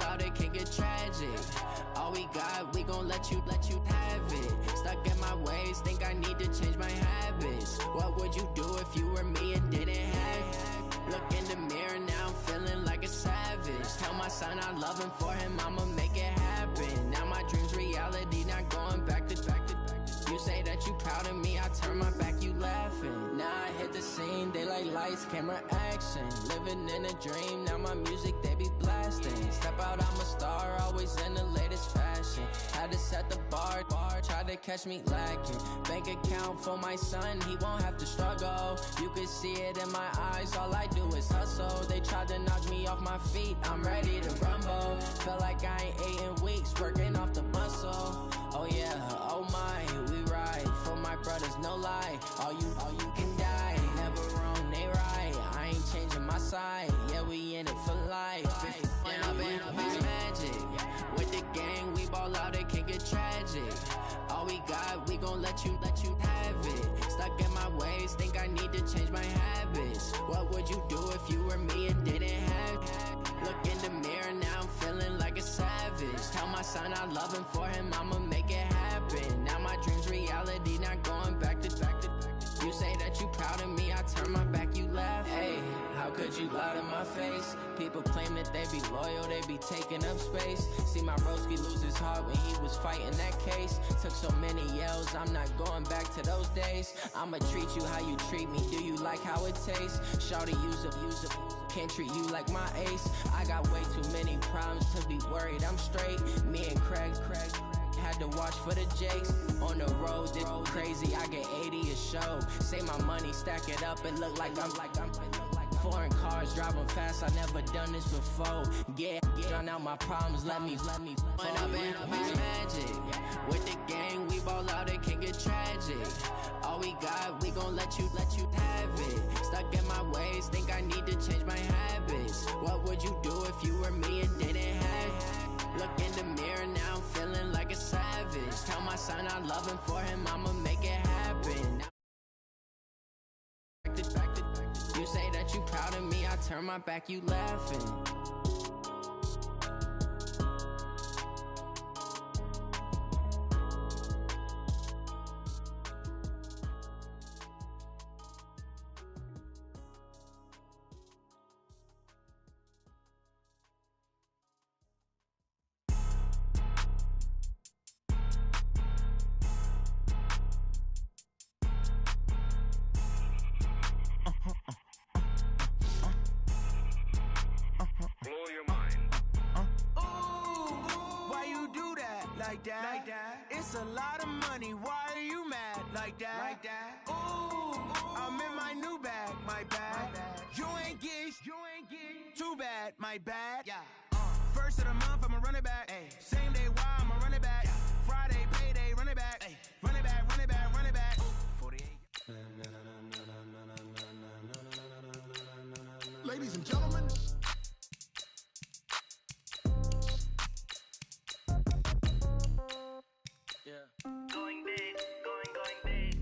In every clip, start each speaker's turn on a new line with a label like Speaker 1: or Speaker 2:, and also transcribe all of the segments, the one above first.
Speaker 1: ball out, it can get tragic. All we got, we gon' let you have it. Stuck in my ways, think I need to change my habits. What would you do if you were me and didn't have it? Look in the mirror, now I'm feeling like a savage. Tell my son I love him, for him I'ma make it happen. Now my dream's reality, not going back to. You say that you proud of me, I turn my back, you laughing. Now I hit the scene, they like lights, camera, action. Living in a dream, now my music, they be blasting. Step out, I'm a star, always in the latest fashion. Had to set the bar, try to catch me lacking. Bank account for my son, he won't have to struggle. You can see it in my eyes, all I do is hustle. They tried to knock me off my feet, I'm ready to rumble. Feel like I ain't ate in weeks, working off the muscle. Oh yeah, oh my, we ride for my brothers, no lie. All you can die, never wrong, they right. I ain't changing my side, yeah, we in it for life. When up it's magic. With the gang, we ball out, it can get tragic. All we got, we gon' let you have it. Stuck in my ways, think I need to change my habits. What would you do if you were me and didn't have it? Look in the mirror, now I'm feeling like a savage. Tell my son I love him, for him I'ma make it happen. Now my dream's reality, not going back to. You say that you proud of me, I turn my back, you laugh. Hey, how could you lie to my face? People claim that they be loyal, they be taking up space. See my broski lose his heart when he was fighting that case. Took so many yells, I'm not going back to those days. I'ma treat you how you treat me, do you like how it tastes? Shawty, use up, can't treat you like my ace. I got way too many problems to be worried, I'm straight. Me and Craig had to watch for the Jakes. On the road, this crazy, I get 80 a show. Say my money, stack it up, and look like I'm foreign cars, driving fast, I never done this before. Get drown out my problems, let me When up it's magic. With the gang, we ball out, it can get tragic. All we got, we gon' let you have it. Stuck in my ways, think I need to change my habits. What would you do if you were me and didn't have it? Look in the mirror, now I'm feeling like a savage. Tell my son I love him, for him I'ma make it happen. You say that you proud of me, I turn my back, you laughing.
Speaker 2: Like that. It's a lot of money, why are you mad like that? Ooh, I'm in my new bag, my bad. You ain't get too bad, my bad. Yeah. First of the month, I'ma run it back. Same day, why I'ma run it back. Friday, payday, run it back. Run it back, run it back, run it back. 48.
Speaker 3: Ladies and gentlemen.
Speaker 4: Going big, going big.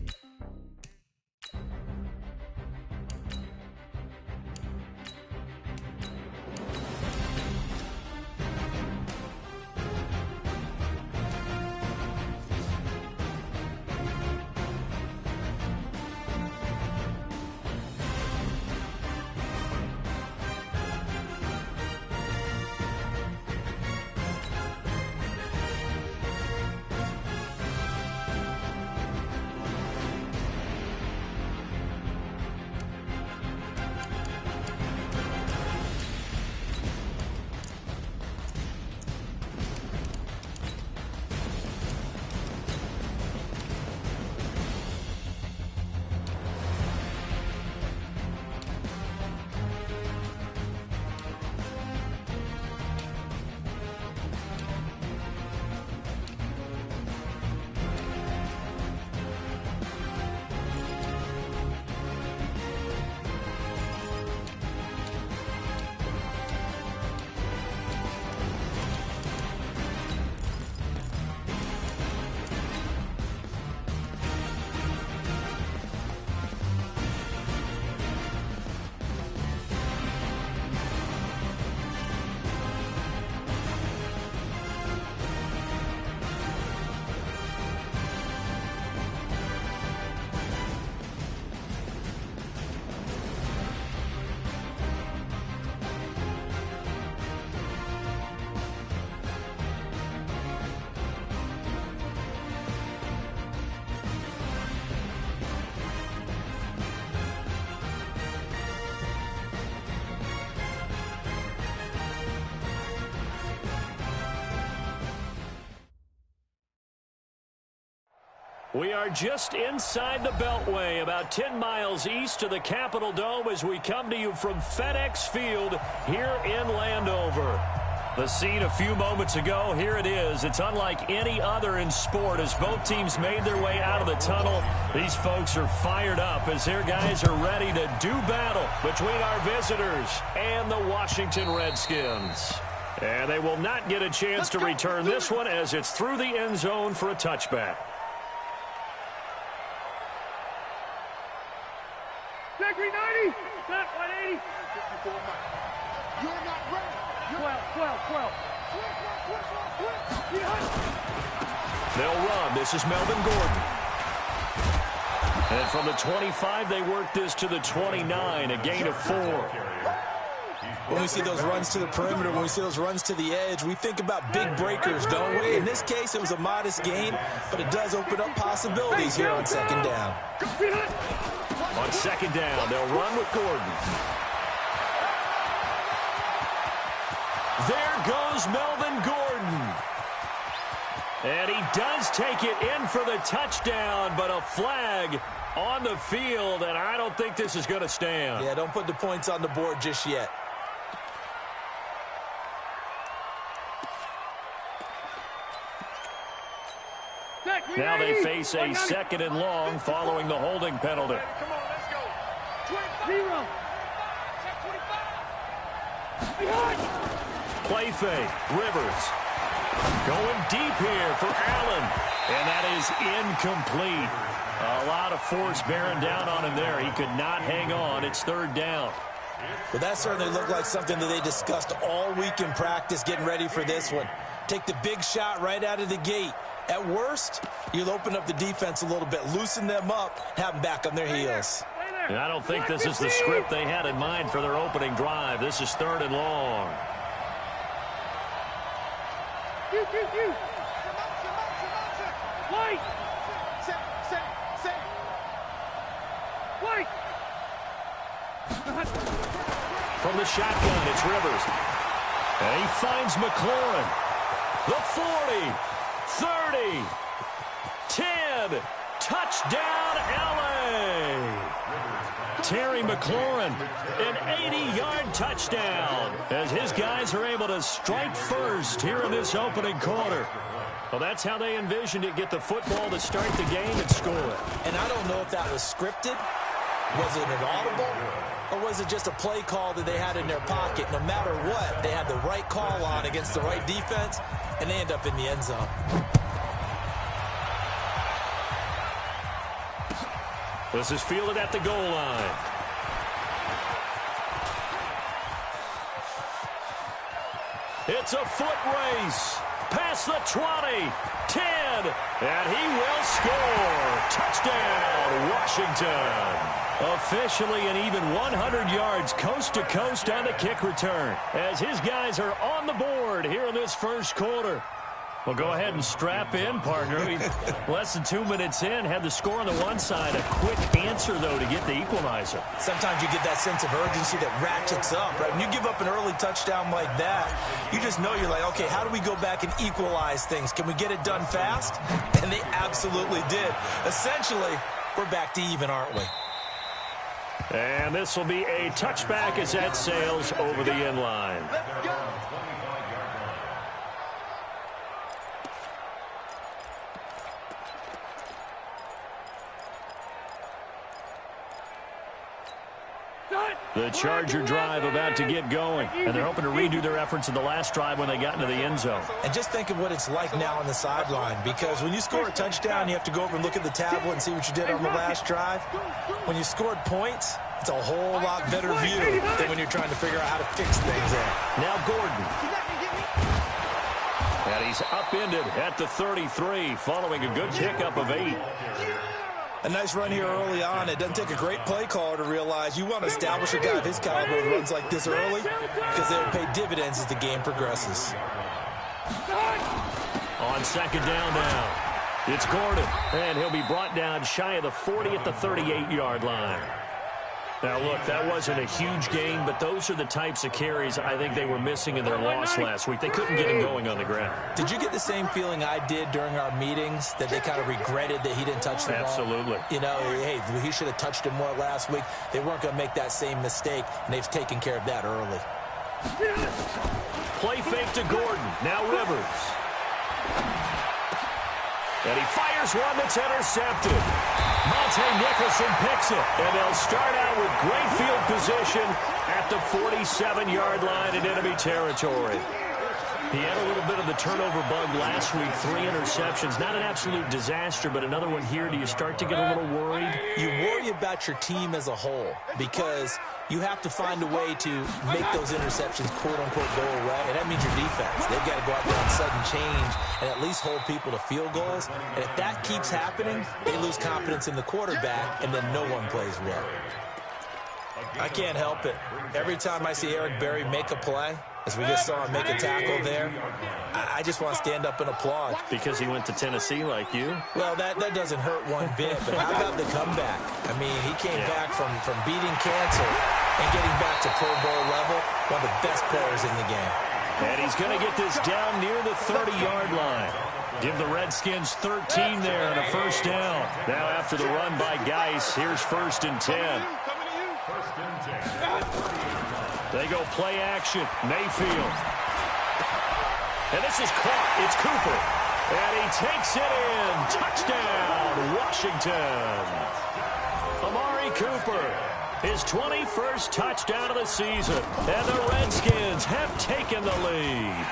Speaker 3: We are just inside the Beltway, about 10 miles east of the Capitol Dome as we come to you from FedEx Field here in Landover. The scene a few moments ago, here it is. It's unlike any other in sport as both teams made their way out of the tunnel. These folks are fired up as their guys are ready to do battle between our visitors and the Washington Redskins. And they will not get a chance to return this one as it's through the end zone for a touchback.
Speaker 5: Zachary 90, not 180. You're not ready. 12.
Speaker 3: They'll run. This is Melvin Gordon. And from the 25, they work this to the 29, a gain of 4.
Speaker 6: When we see those runs to the perimeter, when we see those runs to the edge, we think about big breakers, don't we? In this case, it was a modest gain, but it does open up possibilities here on second down.
Speaker 3: On second down, they'll run with Gordon. There goes Melvin Gordon. And he does take it in for the touchdown, but a flag on the field, and I don't think this is going to stand.
Speaker 6: Yeah, don't put the points on the board just yet.
Speaker 3: Now they face a second and long following the holding penalty.
Speaker 5: Come on, let's go. 0.
Speaker 3: Play fake. Rivers. Going deep here for Allen. And that is incomplete. A lot of force bearing down on him there. He could not hang on. It's third down.
Speaker 6: Well, that certainly looked like something that they discussed all week in practice getting ready for this one. Take the big shot right out of the gate. At worst, you'll open up the defense a little bit, loosen them up, have them back on their heels.
Speaker 3: And I don't think this is the script they had in mind for their opening drive. This is third and long.
Speaker 5: White. White.
Speaker 3: From the shotgun, it's Rivers. And he finds McLaurin. The 40, 30, 10, touchdown LA. Terry McLaurin, an 80-yard touchdown as his guys are able to strike first here in this opening quarter. Well, that's how they envisioned it, get the football to start the game and score it.
Speaker 6: And I don't know if that was scripted. Was it an audible? Or was it just a play call that they had in their pocket? No matter what, they had the right call on against the right defense, and they end up in the end zone.
Speaker 3: This is fielded at the goal line. It's a foot race. Past the 20, 10, and he will score. Touchdown, Washington. Officially an even 100 yards coast to coast on the kick return as his guys are on the board here in this first quarter. Well, go ahead and strap in, partner. Less than 2 minutes in, had the score on the one side. A quick answer, though, to get the equalizer.
Speaker 6: Sometimes you get that sense of urgency that ratchets up, right? When you give up an early touchdown like that, you just know you're like, okay, how do we go back and equalize things? Can we get it done fast? And they absolutely did. Essentially, we're back to even, aren't we?
Speaker 3: And this will be a touchback as that sails over the end line. The Charger drive about to get going, and they're hoping to redo their efforts in the last drive when they got into the end zone.
Speaker 6: And just think of what it's like now on the sideline, because when you score a touchdown, you have to go over and look at the tablet and see what you did on the last drive. When you scored points, it's a whole lot better view than when you're trying to figure out how to fix things there.
Speaker 3: Now Gordon. And he's upended at the 33 following a good pickup of 8.
Speaker 6: A nice run here early on. It doesn't take a great play caller to realize you want to establish a guy of his caliber who runs like this early because they'll pay dividends as the game progresses.
Speaker 3: On second down now, it's Gordon, and he'll be brought down shy of the 40 at the 38-yard line. Now, look, that wasn't a huge gain, but those are the types of carries I think they were missing in their loss last week. They couldn't get him going on the ground.
Speaker 6: Did you get the same feeling I did during our meetings, that they kind of regretted that he didn't touch the ball?
Speaker 3: Absolutely.
Speaker 6: You know, hey, he should have touched him more last week. They weren't going to make that same mistake, and they've taken care of that early.
Speaker 3: Play fake to Gordon. Now Rivers. And he fires one that's intercepted. Monte Nicholson picks it. And they'll start out with great field position at the 47-yard line in enemy territory. He had a little bit of the turnover bug last week, 3 interceptions. Not an absolute disaster, but another one here. Do you start to get a little worried?
Speaker 6: You worry about your team as a whole because you have to find a way to make those interceptions, quote-unquote, go away, and that means your defense. They've got to go out there on sudden change and at least hold people to field goals. And if that keeps happening, they lose confidence in the quarterback, and then no one plays well. I can't help it. Every time I see Eric Berry make a play, as we just saw him make a tackle there, I just want to stand up and applaud.
Speaker 3: Because he went to Tennessee like you?
Speaker 6: Well, that doesn't hurt one bit, but how about the comeback? I mean, he came back from beating cancer and getting back to Pro Bowl level, one of the best players in the game.
Speaker 3: And he's going to get this down near the 30-yard line. Give the Redskins 13 there and a first down. Now after the run by Geis, here's 1st and 10. They go play action. Mayfield. And this is caught. It's Cooper. And he takes it in. Touchdown, Washington. Amari Cooper. His 21st touchdown of the season. And the Redskins have taken the lead.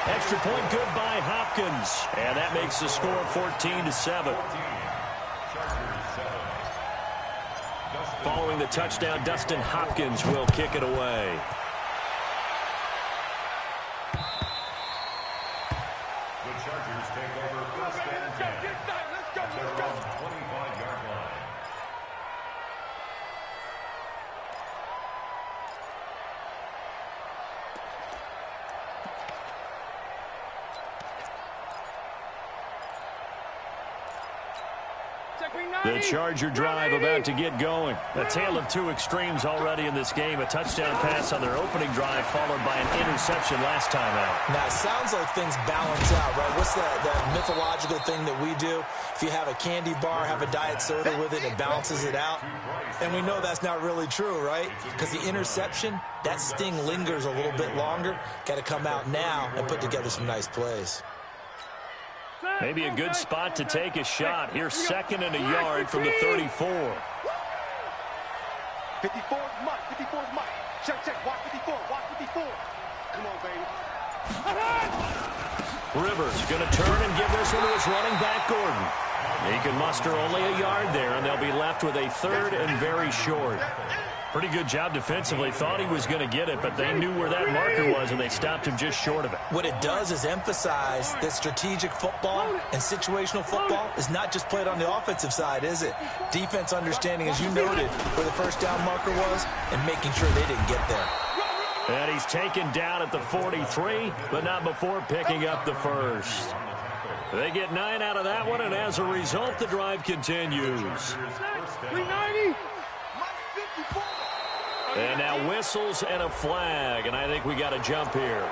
Speaker 3: Extra point good by Hopkins. And that makes the score 14-7. Following the touchdown, Dustin Hopkins will kick it away.
Speaker 7: The Chargers take over 1st and 10 at their own 25-yard line.
Speaker 3: The Charger drive about to get going. A tale of two extremes already in this game. A touchdown pass on their opening drive followed by an interception last time out.
Speaker 6: Now, it sounds like things balance out, right? What's that mythological thing that we do? If you have a candy bar, have a diet soda with it, it balances it out. And we know that's not really true, right? Because the interception, that sting lingers a little bit longer. Got to come out now and put together some nice plays.
Speaker 3: Maybe a good spot to take a shot. Here's 2nd and a yard from the 34.
Speaker 5: 54 Mike. 54 Mike. Check. Watch 54. Watch 54. Come on, baby.
Speaker 3: Rivers going to turn and give this one to his running back, Gordon. He can muster only a yard there, and they'll be left with a 3rd and very short. Pretty good job defensively. Thought he was going to get it, but they knew where that marker was, and they stopped him just short of it.
Speaker 6: What it does is emphasize that strategic football and situational football is not just played on the offensive side, is it? Defense understanding, as you noted, where the first down marker was and making sure they didn't get there.
Speaker 3: And he's taken down at the 43, but not before picking up the first. They get 9 out of that one, and as a result, the drive continues.
Speaker 5: 390.
Speaker 3: And now whistles and a flag, and I think we got a jump here.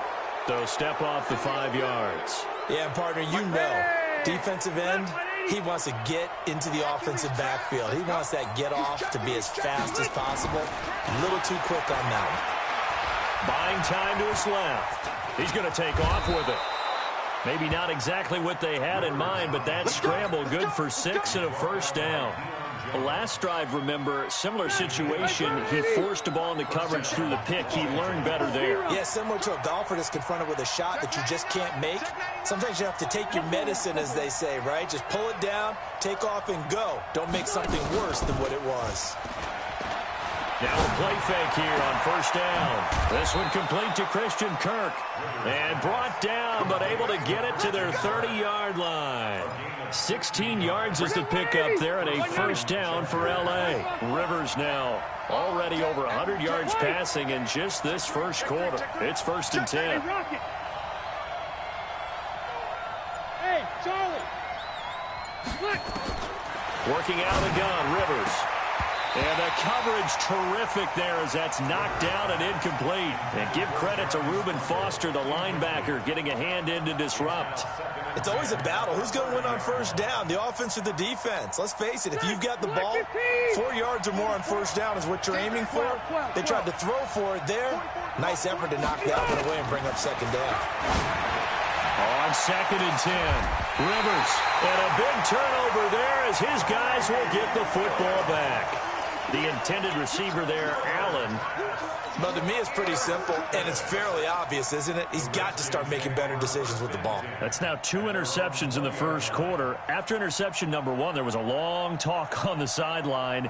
Speaker 3: So step off the 5 yards.
Speaker 6: Yeah, partner, you know, defensive end, he wants to get into the offensive backfield. He wants that get off to be as fast as possible. A little too quick on that one.
Speaker 3: Buying time to his left. He's going to take off with it. Maybe not exactly what they had in mind, but that scramble good for 6 and a first down. The last drive, remember, similar situation. He forced a ball into coverage through the pick. He learned better there.
Speaker 6: Yeah, similar to a golfer that's confronted with a shot that you just can't make. Sometimes you have to take your medicine, as they say, right? Just pull it down, take off, and go. Don't make something worse than what it was.
Speaker 3: Now a play fake here on first down. This one complete to Christian Kirk. And brought down, but able to get it to their 30-yard line. 16 yards is the pickup there, and a first down for L.A. Rivers now already over 100 yards passing in just this first quarter. It's 1st and 10.
Speaker 5: Hey, Charlie.
Speaker 3: Working out of the gun, Rivers. And the coverage terrific there as that's knocked down and incomplete. And give credit to Reuben Foster, the linebacker, getting a hand in to disrupt.
Speaker 6: It's always a battle. Who's going to win on first down, the offense or the defense? Let's face it, if you've got the ball, 4 yards or more on first down is what you're aiming for. They tried to throw for it there. Nice effort to knock that one away and bring up second down.
Speaker 3: On 2nd and 10, Rivers. And a big turnover there as his guys will get the football back. The intended receiver there, Allen.
Speaker 6: Well, to me, it's pretty simple, and it's fairly obvious, isn't it? He's got to start making better decisions with the ball.
Speaker 3: That's now 2 interceptions in the first quarter. After interception number 1, there was a long talk on the sideline,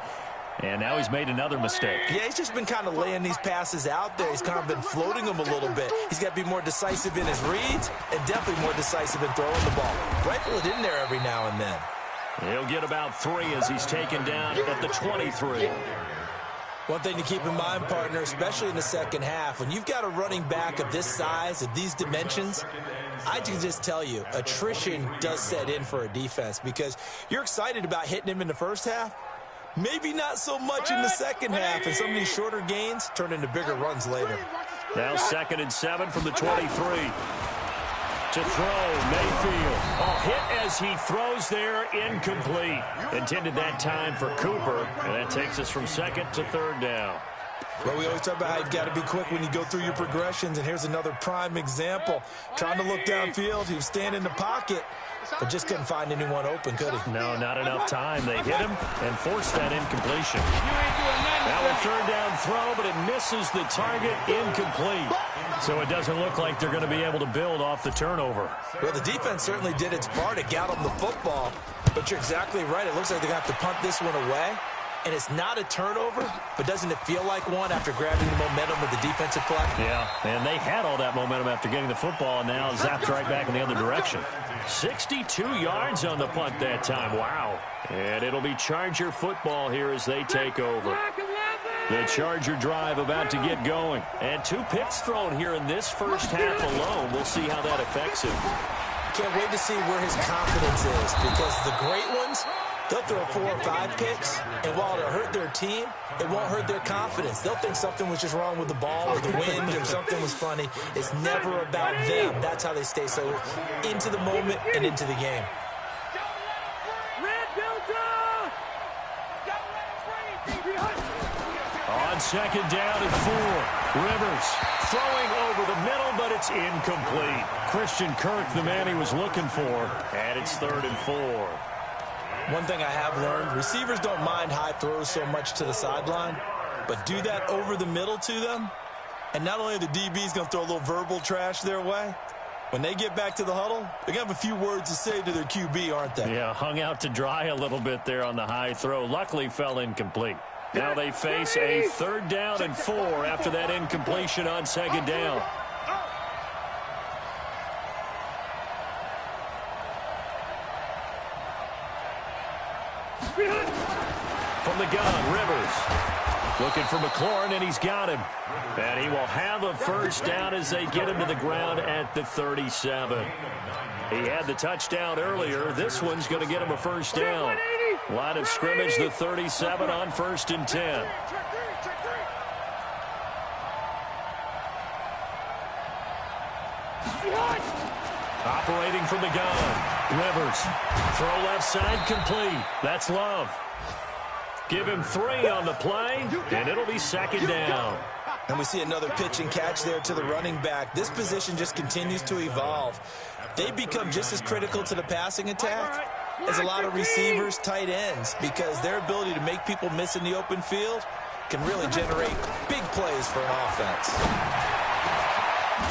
Speaker 3: and now he's made another mistake.
Speaker 6: Yeah, he's just been kind of laying these passes out there. He's kind of been floating them a little bit. He's got to be more decisive in his reads and definitely more decisive in throwing the ball. Rifle it in there every now and then.
Speaker 3: He'll get about 3 as he's taken down at the 23.
Speaker 6: One thing to keep in mind, partner, especially in the second half, when you've got a running back of this size, of these dimensions, I can just tell you, attrition does set in for a defense because you're excited about hitting him in the first half. Maybe not so much in the second half, and some of these shorter gains turn into bigger runs later.
Speaker 3: Now 2nd and 7 from the 23. To throw, Mayfield. Hit as he throws there, incomplete. Intended that time for Cooper, and that takes us from 2nd to 3rd down.
Speaker 6: Well, we always talk about how you've got to be quick when you go through your progressions, and here's another prime example. Trying to look downfield, he was standing in the pocket, but just couldn't find anyone open, could he?
Speaker 3: No, not enough time. They hit him and forced that incompletion. Now a 3rd down throw, but it misses the target, incomplete. So it doesn't look like they're going to be able to build off the turnover.
Speaker 6: Well, the defense certainly did its part. It got them the football, but you're exactly right. It looks like they're going to have to punt this one away. And it's not a turnover, but doesn't it feel like one after grabbing the momentum with the defensive play?
Speaker 3: Yeah, and they had all that momentum after getting the football, and now zapped right back in the other direction. 62 yards on the punt that time. Wow. And it'll be Charger football here as they take over. The Charger drive about to get going. And 2 picks thrown here in this first half alone. We'll see how that affects him.
Speaker 6: Can't wait to see where his confidence is, because the great ones, they'll throw 4 or 5 picks, and while it'll hurt their team, it won't hurt their confidence. They'll think something was just wrong with the ball or the wind or something was funny. It's never about them. That's how they stay so into the moment and into the game.
Speaker 3: On 2nd down and 4, Rivers throwing over the middle, but it's incomplete. Christian Kirk, the man he was looking for, and it's 3rd and 4.
Speaker 6: One thing I have learned, receivers don't mind high throws so much to the sideline, but do that over the middle to them, and not only are the DBs going to throw a little verbal trash their way, when they get back to the huddle, they're going to have a few words to say to their QB, aren't they?
Speaker 3: Yeah, hung out to dry a little bit there on the high throw. Luckily fell incomplete. Now they face a 3rd down and 4 after that incompletion on 2nd down. From the gun, Rivers. Looking for McLaurin, and he's got him. And he will have a first down as they get him to the ground at the 37. He had the touchdown earlier. This one's going to get him a first down. Line of scrimmage, the 37 on 1st and 10. Operating from the gun. Rivers. Throw left side complete. That's Love. Give him 3 on the play, and it'll be 2nd down.
Speaker 6: And we see another pitch and catch there to the running back. This position just continues to evolve. They become just as critical to the passing attack as a lot of receivers, tight ends, because their ability to make people miss in the open field can really generate big plays for an offense.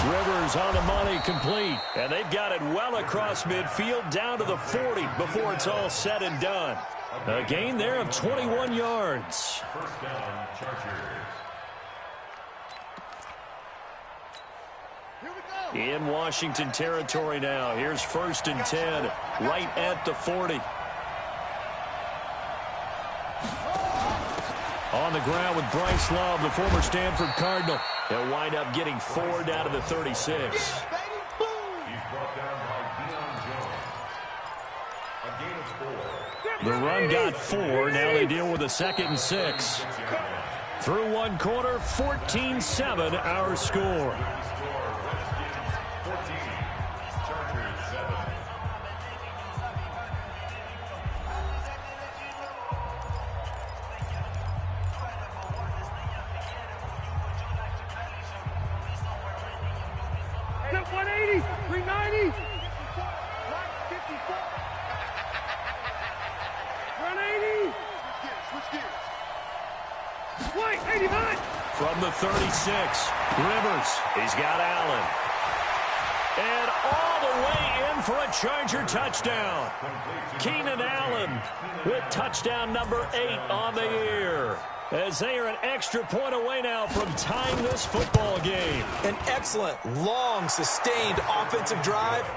Speaker 3: Rivers on the money, complete. And they've got it well across midfield, down to the 40 before it's all said and done. A gain there of 21 yards.
Speaker 7: First down, Chargers.
Speaker 3: In Washington territory now. Here's 1st and 10, right at the 40. On the ground with Bryce Love, the former Stanford Cardinal. He'll wind up getting 4 down to the 36.
Speaker 7: He's brought down by Deion Jones. A gain of 4.
Speaker 3: The run got 4. Now they deal with a 2nd and 6. Through one quarter, 14-7 our score. From the 36, Rivers. He's got Allen. And all the way in for a Charger touchdown. Keenan Allen with touchdown number 8 on the year. As they are an extra point away now from tying this football game.
Speaker 6: An excellent, long, sustained offensive drive.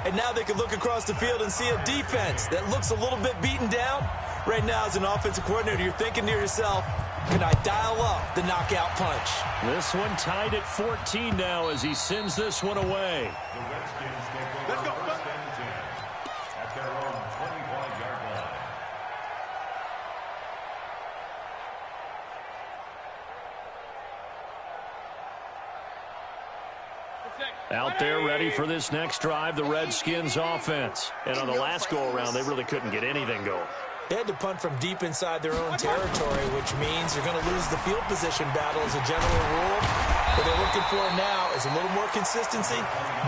Speaker 6: And now they can look across the field and see a defense that looks a little bit beaten down. Right now, as an offensive coordinator, you're thinking to yourself, can I dial up the knockout punch?
Speaker 3: This one tied at 14 now as he sends this one away.
Speaker 7: The Redskins take over first and 10 at their own 25-yard line.
Speaker 3: Out there ready for this next drive, the Redskins offense. And on the last go-around, they really couldn't get anything going.
Speaker 6: They had to punt from deep inside their own territory, which means you're going to lose the field position battle as a general rule. What they're looking for now is a little more consistency,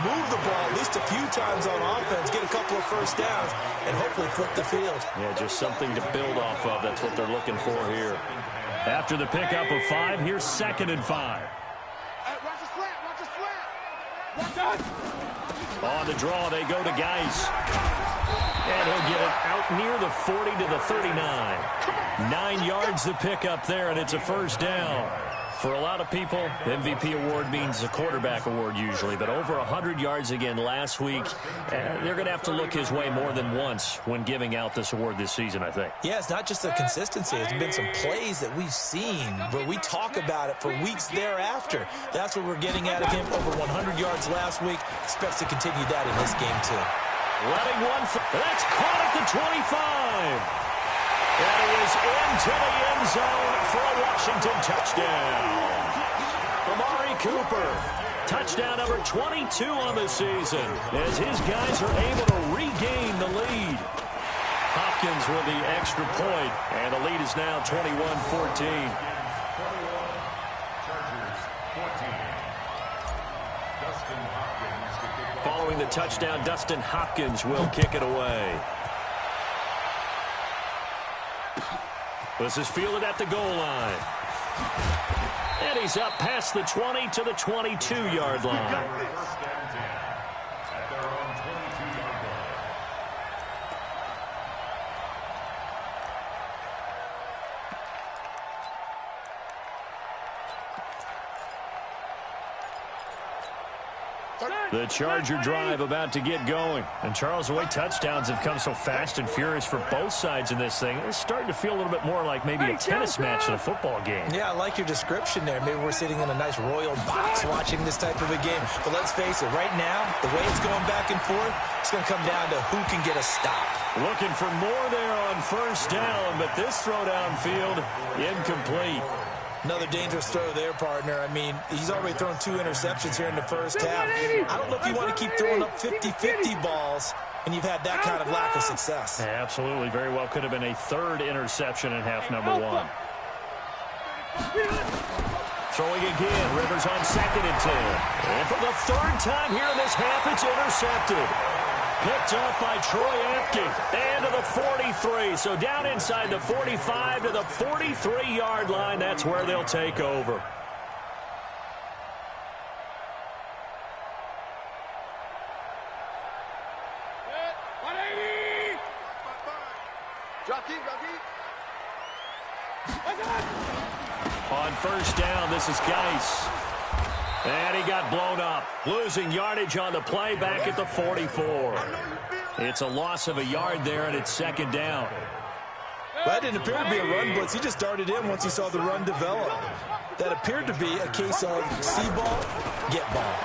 Speaker 6: move the ball at least a few times on offense, get a couple of first downs, and hopefully flip the field.
Speaker 3: Yeah, just something to build off of. That's what they're looking for here. After the pickup of 5, here's 2nd and 5.
Speaker 5: Watch the slant, watch the slant. Watch out.
Speaker 3: On the draw, they go to Geis. And he'll get it out near the 40 to the 39. 9 yards to pick up there, and it's a first down. For a lot of people, MVP award means a quarterback award usually, but over 100 yards again last week. They're going to have to look his way more than once when giving out this award this season, I think.
Speaker 6: Yeah, it's not just the consistency. It's been some plays that we've seen, but we talk about it for weeks thereafter. That's what we're getting out of him. Over 100 yards last week. Expects to continue that in this game, too.
Speaker 3: Letting one that's caught at the 25. And he is into the end zone for a Washington touchdown. Amari Cooper, touchdown number 22 on the season, as his guys are able to regain the lead. Hopkins with the extra point, and the lead is now 21-14. Following the touchdown, Dustin Hopkins will kick it away. This is fielded at the goal line. And he's up past the 20 to the 22-yard line. The Charger drive about to get going. And, Charles, the way touchdowns have come so fast and furious for both sides in this thing, it's starting to feel a little bit more like maybe a tennis match than a football game.
Speaker 6: Yeah, I like your description there. Maybe we're sitting in a nice royal box watching this type of a game. But let's face it, right now, the way it's going back and forth, it's going to come down to who can get a stop.
Speaker 3: Looking for more there on first down, but this throw downfield, incomplete.
Speaker 6: Another dangerous throw there, partner. I mean, he's already thrown 2 interceptions here in the first half. I don't know if you want to keep throwing up 50-50 balls, and you've had that kind of lack of success.
Speaker 3: Yeah, absolutely. Very well could have been a 3rd interception in half number 1. Throwing again. Rivers on 2nd and 10. And for the 3rd time here in this half, it's intercepted. Picked up by Troy Apke. And to the 43. So down inside the 45 to the 43-yard line. That's where they'll take over. On first down, this is Geis. And he got blown up. Losing yardage on the play back at the 44. It's a loss of a yard there, and it's 2nd down.
Speaker 6: That didn't appear to be a run blitz. He just darted in once he saw the run develop. That appeared to be a case of see ball, get ball.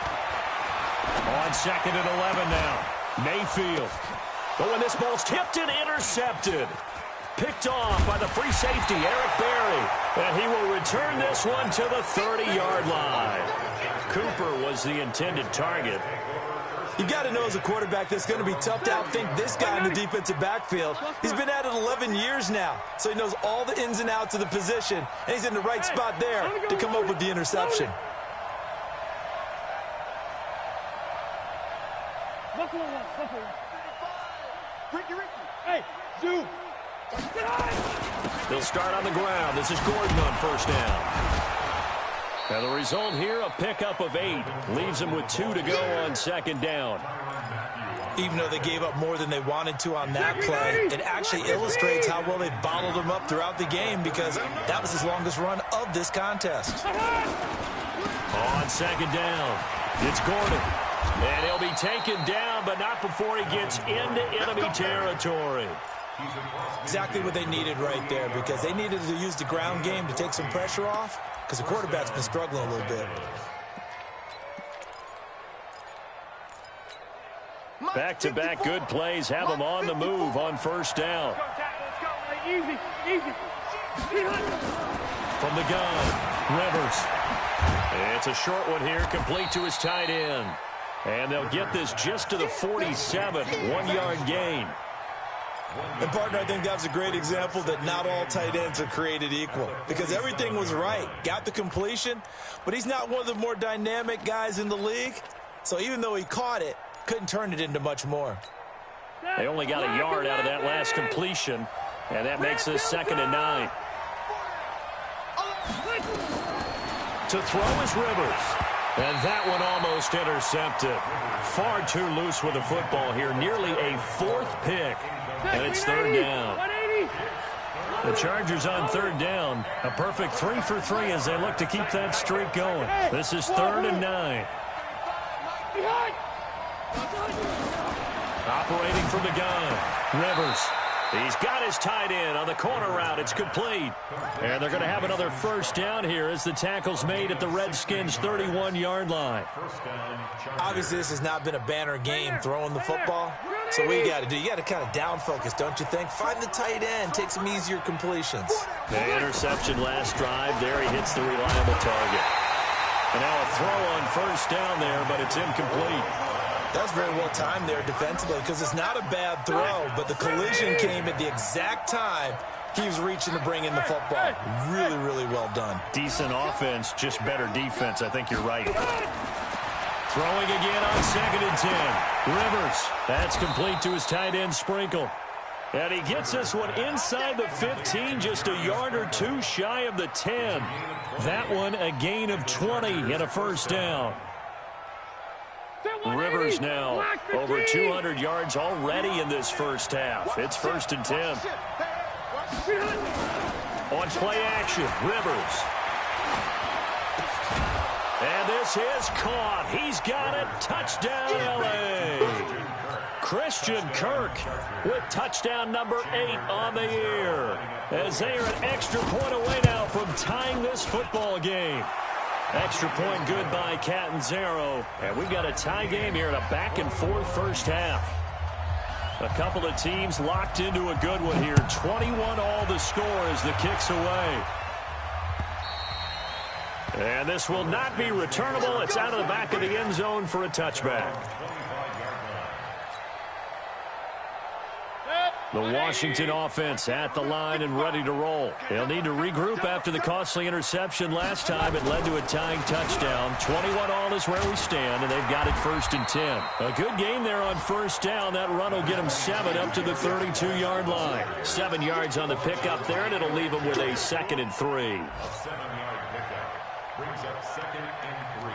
Speaker 3: On 2nd and 11 now. Mayfield. But when this ball's tipped and intercepted. Picked off by the free safety, Eric Berry. And he will return this one to the 30-yard line. Cooper was the intended target.
Speaker 6: You've got to know as a quarterback that's going to be tough to outthink this guy in the defensive backfield. He's been at it 11 years now, so he knows all the ins and outs of the position, and he's in the right spot there to come up with the interception.
Speaker 5: Hey, Zoo.
Speaker 3: They'll start on the ground. This is Gordon on first down. And the result here, a pickup of 8. Leaves them with 2 to go on second down.
Speaker 6: Even though they gave up more than they wanted to on that play, it actually illustrates how well they bottled them up throughout the game because that was his longest run of this contest.
Speaker 3: On second down, it's Gordon. And he'll be taken down, but not before he gets into enemy territory.
Speaker 6: Exactly what they needed right there because they needed to use the ground game to take some pressure off because the quarterback's been struggling a little bit.
Speaker 3: Back-to-back good plays have them on the move on first down.
Speaker 5: Easy, easy.
Speaker 3: From the gun, Rivers. It's a short one here, complete to his tight end. And they'll get this just to the 47, 1-yard gain.
Speaker 6: And, partner, I think that was a great example that not all tight ends are created equal because everything was right. Got the completion, but he's not one of the more dynamic guys in the league. So even though he caught it, couldn't turn it into much more.
Speaker 3: They only got a yard out of that last completion, and that makes this 2nd and 9. To throw is Rivers. And that one almost intercepted. Far too loose with the football here. Nearly a 4th pick. And it's 3rd down. The Chargers on 3rd down. A perfect 3 for 3 as they look to keep that streak going. This is 3rd and 9. Operating from the gun. Rivers. He's got his tight end on the corner route. It's complete. And they're going to have another first down here as the tackle's made at the Redskins' 31-yard line.
Speaker 6: Obviously, this has not been a banner game throwing the football. So what you got to do, you got to kind of down focus, don't you think? Find the tight end, take some easier completions.
Speaker 3: The interception last drive. There he hits the reliable target. And now a throw on first down there, but it's incomplete.
Speaker 6: That's very well timed there defensively because it's not a bad throw, but the collision came at the exact time he was reaching to bring in the football. Really, really well done.
Speaker 3: Decent offense, just better defense. I think you're right. Throwing again on 2nd and 10. Rivers. That's complete to his tight end, Sprinkle. And he gets this one inside the 15, just a yard or 2 shy of the 10. That one a gain of 20 and a first down. Rivers now over 200 yards already in this first half. It's 1st and 10. On play action, Rivers. And this is caught. He's got it. Touchdown, L.A. Christian Kirk with touchdown number 8 on the year. As they are an extra point away now from tying this football game. Extra point good by Catanzaro. And we've got a tie game here in a back-and-forth first half. A couple of teams locked into a good one here. 21 all the score as the kick's away. And this will not be returnable. It's out of the back of the end zone for a touchback. The Washington offense at the line and ready to roll. They'll need to regroup after the costly interception last time. It led to a tying touchdown. 21 all is where we stand, and they've got it 1st and 10. A good game there on first down. That run will get them 7 up to the 32-yard line. 7 yards on the pickup there, and it'll leave them with a 2nd and 3.
Speaker 7: A 7-yard pickup brings up 2nd and 3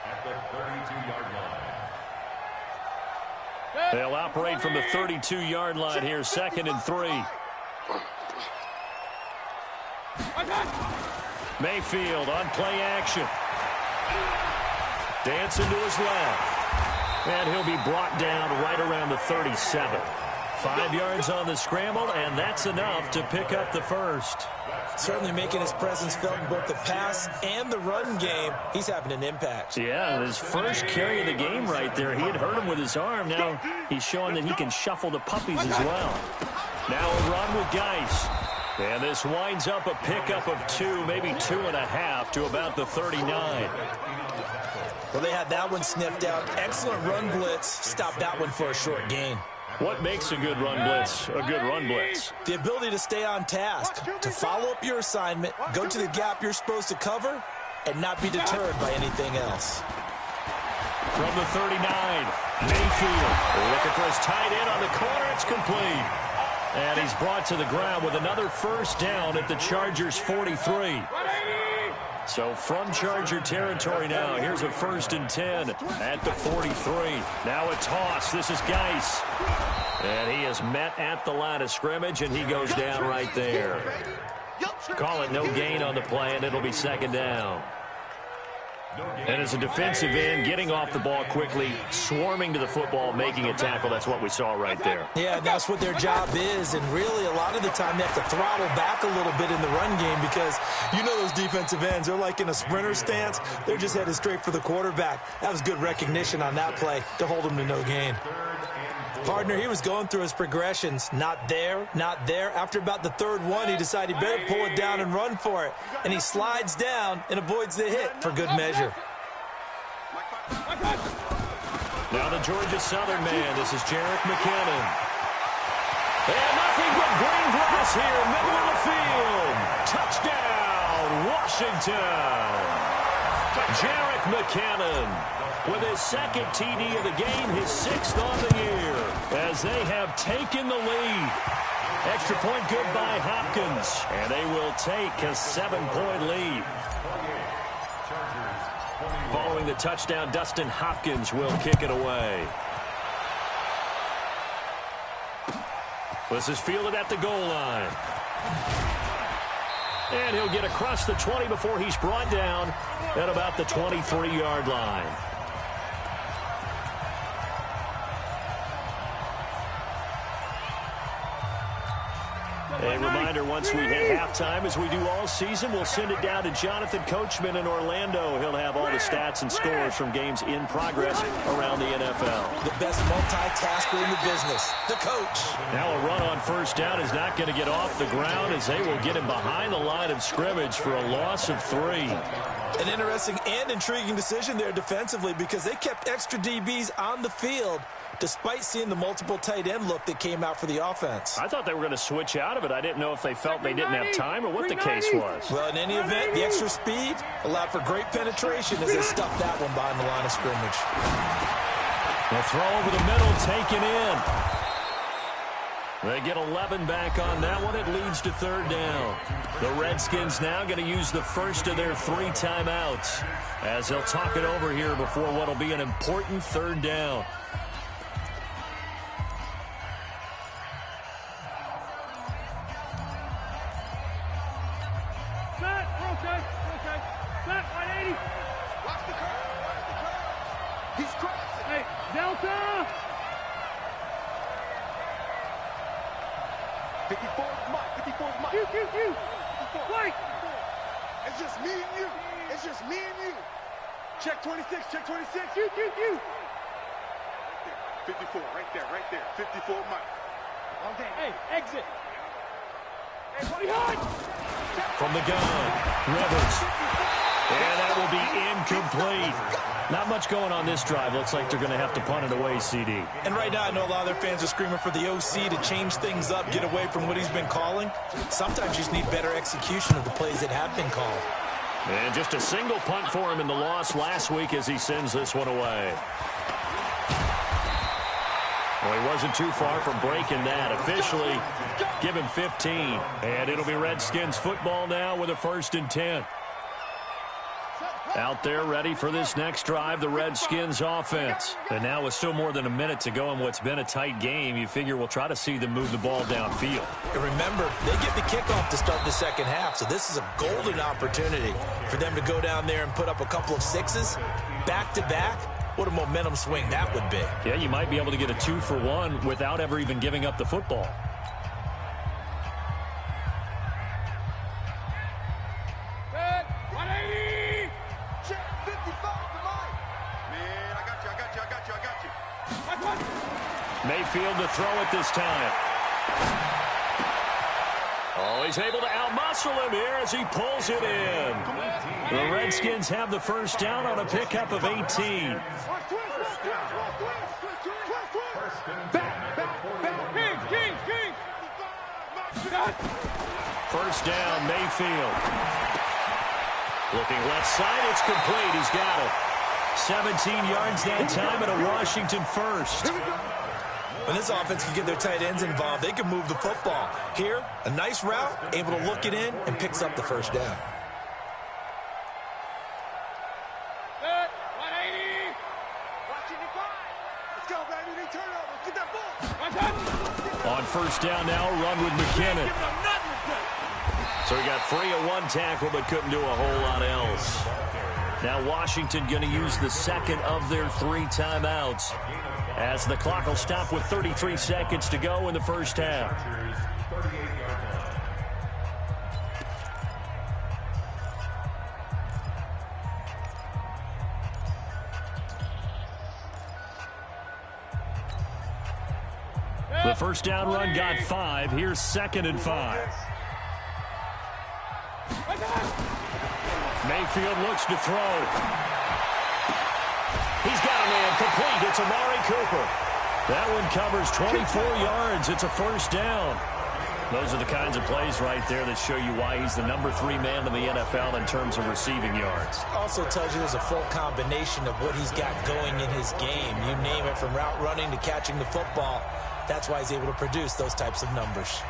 Speaker 7: at the 32-yard line.
Speaker 3: They'll operate from the 32-yard line here, 2nd and 3. Mayfield on play action. Dancing to his left. And he'll be brought down right around the 37. 5 yards on the scramble, and that's enough to pick up the first.
Speaker 6: Certainly making his presence felt in both the pass and the run game. He's having an impact.
Speaker 3: Yeah, his first carry of the game right there. He had hurt him with his arm. Now he's showing that he can shuffle the puppies as well. Now a run with Geis. And this winds up a pickup of 2, maybe 2.5 to about the 39.
Speaker 6: Well, they had that one sniffed out. Excellent run blitz. Stopped that one for a short gain.
Speaker 3: What makes a good run blitz a good run blitz?
Speaker 6: The ability to stay on task, to follow up your assignment, go to the gap you're supposed to cover, and not be deterred by anything else.
Speaker 3: From the 39, Mayfield looking for his tight end on the corner. It's complete. And he's brought to the ground with another first down at the Chargers' 43. So from Charger territory now, here's a 1st and 10 at the 43. Now a toss. This is Geis. And he is met at the line of scrimmage, and he goes down right there. Call it no gain on the play, and it'll be 2nd down. And as a defensive end, getting off the ball quickly, swarming to the football, making a tackle, that's what we saw right there.
Speaker 6: Yeah, that's what their job is, and really a lot of the time they have to throttle back a little bit in the run game because you know those defensive ends, they're like in a sprinter stance. They're just headed straight for the quarterback. That was good recognition on that play to hold him to no gain. Partner, he was going through his progressions. Not there, not there. After about the 3rd one, he decided he better pull it down and run for it. And he slides down and avoids the hit for good measure.
Speaker 3: Now the Georgia Southern man. This is Jerick McKinnon. And nothing but green grass here, middle of the field. Touchdown, Washington. Jerick McKinnon with his 2nd TD of the game, his 6th on the year, as they have taken the lead. Extra point good by Hopkins, and they will take a 7-point lead. Following the touchdown, Dustin Hopkins will kick it away. This is fielded at the goal line. And he'll get across the 20 before he's brought down at about the 23-yard line. A reminder, once we hit halftime, as we do all season, we'll send it down to Jonathan Coachman in Orlando. He'll have all the stats and scores from games in progress around the NFL.
Speaker 6: The best multitasker in the business, the coach.
Speaker 3: Now a run on 1st down is not going to get off the ground as they will get him behind the line of scrimmage for a loss of 3.
Speaker 6: An interesting and intriguing decision there defensively because they kept extra DBs on the field despite seeing the multiple tight end look that came out for the offense.
Speaker 3: I thought they were going to switch out of it. I didn't know if they felt they didn't have time or what the case was.
Speaker 6: Well, in any event, the extra speed allowed for great penetration as they stuffed that one behind the line of scrimmage.
Speaker 3: The throw over the middle taken in. They get 11 back on that one. It leads to 3rd down. The Redskins now going to use the first of their 3 timeouts as they'll talk it over here before what will be an important 3rd down.
Speaker 5: Set, 180. Watch the curve. He's crossing. Hey, Delta. 54 Mike. 54 Mike. You. Mike. It's just me and you. It's just me and you. Check 26. Check 26. You. 54. Right there. 54 Mike. Okay. Hey, exit. Hey, behind.
Speaker 3: From the gun, Rivers. And that will be incomplete. Not much going on this drive. Looks like they're going to have to punt it away, CD.
Speaker 6: And right now I know a lot of their fans are screaming for the OC to change things up, get away from what he's been calling. Sometimes you just need better execution of the plays that have been called.
Speaker 3: And just a single punt for him in the loss last week as he sends this one away. Well, he wasn't too far from breaking that. Officially, give him 15. And it'll be Redskins football now with a 1st and 10. Out there ready for this next drive, the Redskins offense. And now with still more than a minute to go in what's been a tight game, you figure we'll try to see them move the ball downfield.
Speaker 6: And remember, they get the kickoff to start the 2nd half, so this is a golden opportunity for them to go down there and put up a couple of 6s back-to-back. What a momentum swing that would be.
Speaker 3: Yeah, you might be able to get a 2-for-1 without ever even giving up the football. Mayfield to throw it this time. Oh, he's able to outmuscle him here as he pulls it in. The Redskins have the first down on a pickup of 18. First down, Mayfield. Looking left side, it's complete. He's got it. 17 yards that time and a Washington first.
Speaker 6: When this offense can get their tight ends involved, they can move the football. Here, a nice route, able to look it in, and picks up the first down.
Speaker 3: On first down now, run with McKinnon. So he got free of one tackle but couldn't do a whole lot else. Now Washington going to use the second of their 3 timeouts as the clock will stop with 33 seconds to go in the first half. The first down run got 5. Here's 2nd and 5. Mayfield looks to throw. He's got a man complete. It's Amari Cooper. That one covers 24 yards. It's a first down. Those are the kinds of plays right there that show you why he's the number 3 man in the NFL in terms of receiving yards.
Speaker 6: Also tells you there's a full combination of what he's got going in his game. You name it, from route running to catching the football. That's why he's able to produce those types of numbers.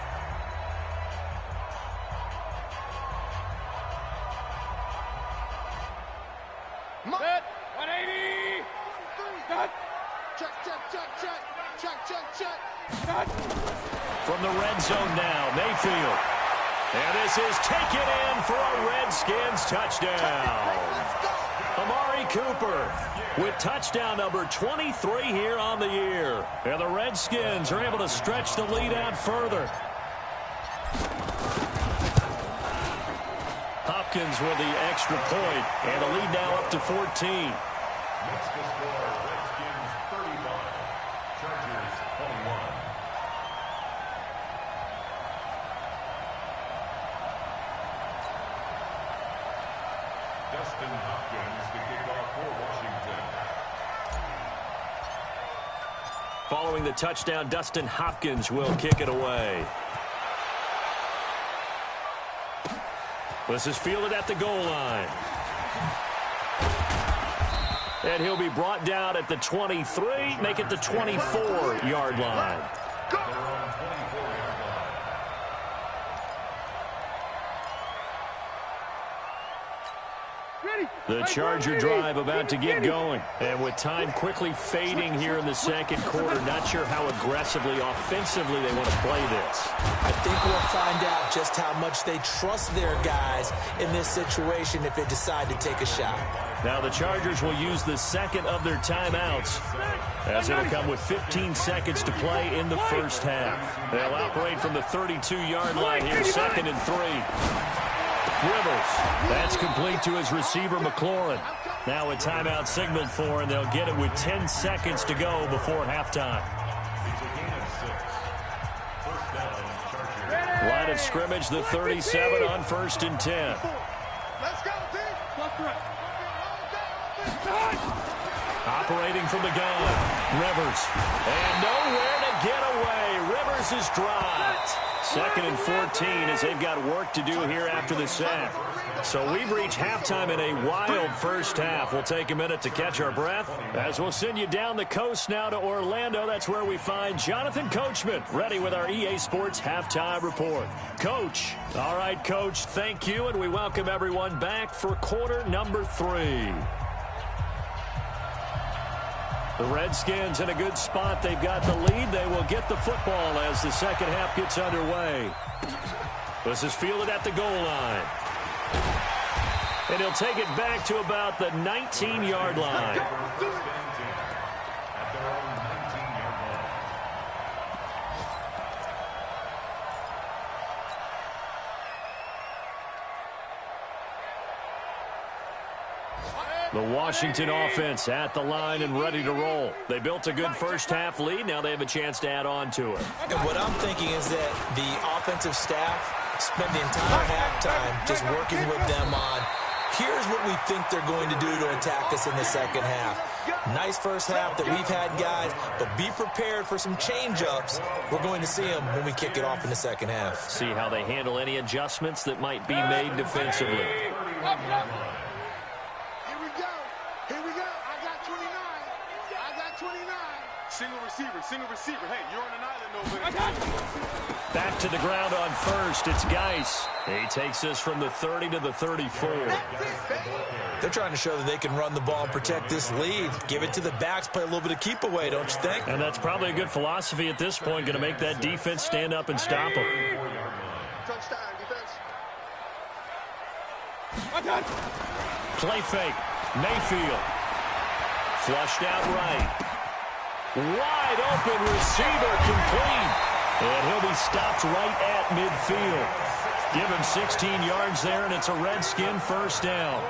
Speaker 5: Set, 180. Check.
Speaker 3: From the red zone now, Mayfield. And this is taken in for a Redskins touchdown. Amari Cooper with touchdown number 23 here on the year. And the Redskins are able to stretch the lead out further. Hopkins with the extra point, and the lead now up to 14.
Speaker 7: Next to score, Redskins 31, Chargers 21. Dustin Hopkins to kick off for Washington.
Speaker 3: Following the touchdown, Dustin Hopkins will kick it away. This is fielded at the goal line. And he'll be brought down at the 23, make it the 24-yard line. The Charger drive about to get going. And with time quickly fading here in the second quarter, not sure how aggressively, offensively they want to play this.
Speaker 6: I think we'll find out just how much they trust their guys in this situation if they decide to take a shot.
Speaker 3: Now the Chargers will use the second of their timeouts, as it'll come with 15 seconds to play in the first half. They'll operate from the 32-yard line here, 2nd and 3. Rivers, that's complete to his receiver, McLaurin. Now a timeout signaled for, and they'll get it with 10 seconds to go before halftime. Line of scrimmage, the 37 on 1st and 10.
Speaker 5: Let's go, team.
Speaker 3: Operating from the gun, Rivers. And nowhere to get away. Rivers is dropped. 2nd and 14 as they've got work to do here after the sack. So we've reached halftime in a wild first half. We'll take a minute to catch our breath as we'll send you down the coast now to Orlando. That's where we find Jonathan Coachman ready with our EA Sports Halftime Report. Coach. All right, Coach, thank you, and we welcome everyone back for quarter number 3. The Redskins in a good spot. They've got the lead. They will get the football as the second half gets underway. This is fielded at the goal line. And he'll take it back to about the 19-yard line. The Washington offense at the line and ready to roll. They built a good first half lead. Now they have a chance to add on to it.
Speaker 6: And what I'm thinking is that the offensive staff Spent the entire halftime just working with them on, here's what we think they're going to do to attack us in the second half. Nice first half that we've had, guys, but be prepared for some change-ups. We're going to see them when we kick it off in the second half.
Speaker 3: See how they handle any adjustments that might be made defensively.
Speaker 5: Here we go. Here we go. I got 29. I got 29. Single receiver. Hey, you're on an island over there.
Speaker 3: Back to the ground on first. It's Geis. He takes us from the 30 to the 34.
Speaker 6: They're trying to show that they can run the ball and protect this lead. Give it to the backs, play a little bit of keep away, don't you think?
Speaker 3: And that's probably a good philosophy at this point, going to make that defense stand up and stop them.
Speaker 5: Touchdown, defense.
Speaker 3: Play fake. Mayfield. Flushed out right. Wide open receiver complete. And he'll be stopped right at midfield. Give him 16 yards there, and it's a Redskin first down.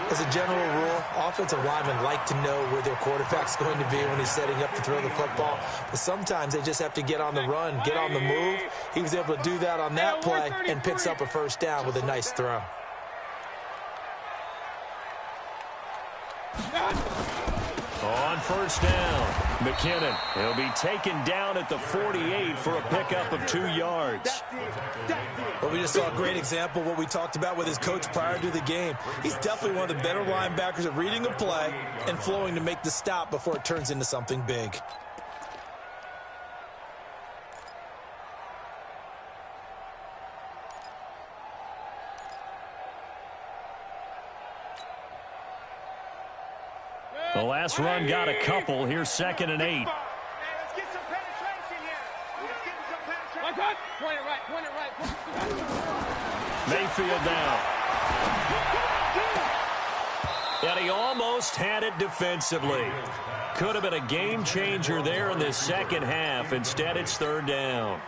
Speaker 6: As a general rule, offensive linemen like to know where their quarterback's going to be when he's setting up to throw the football. But sometimes they just have to get on the run, get on the move. He was able to do that on that play and picks up a first down with a nice throw.
Speaker 3: On first down, McKinnon. He'll be taken down at the 48 for a pickup of 2 yards.
Speaker 6: Well, we just saw a great example of what we talked about with his coach prior to the game. He's definitely one of the better linebackers at reading a play and flowing to make the stop before it turns into something big.
Speaker 3: The last run got a couple. Here's 2nd and 8.
Speaker 5: Let's get some penetration here. Let's get some penetration. Point it right.
Speaker 3: Mayfield down. And he almost had it defensively. Could have been a game changer there in this second half. Instead, it's 3rd down.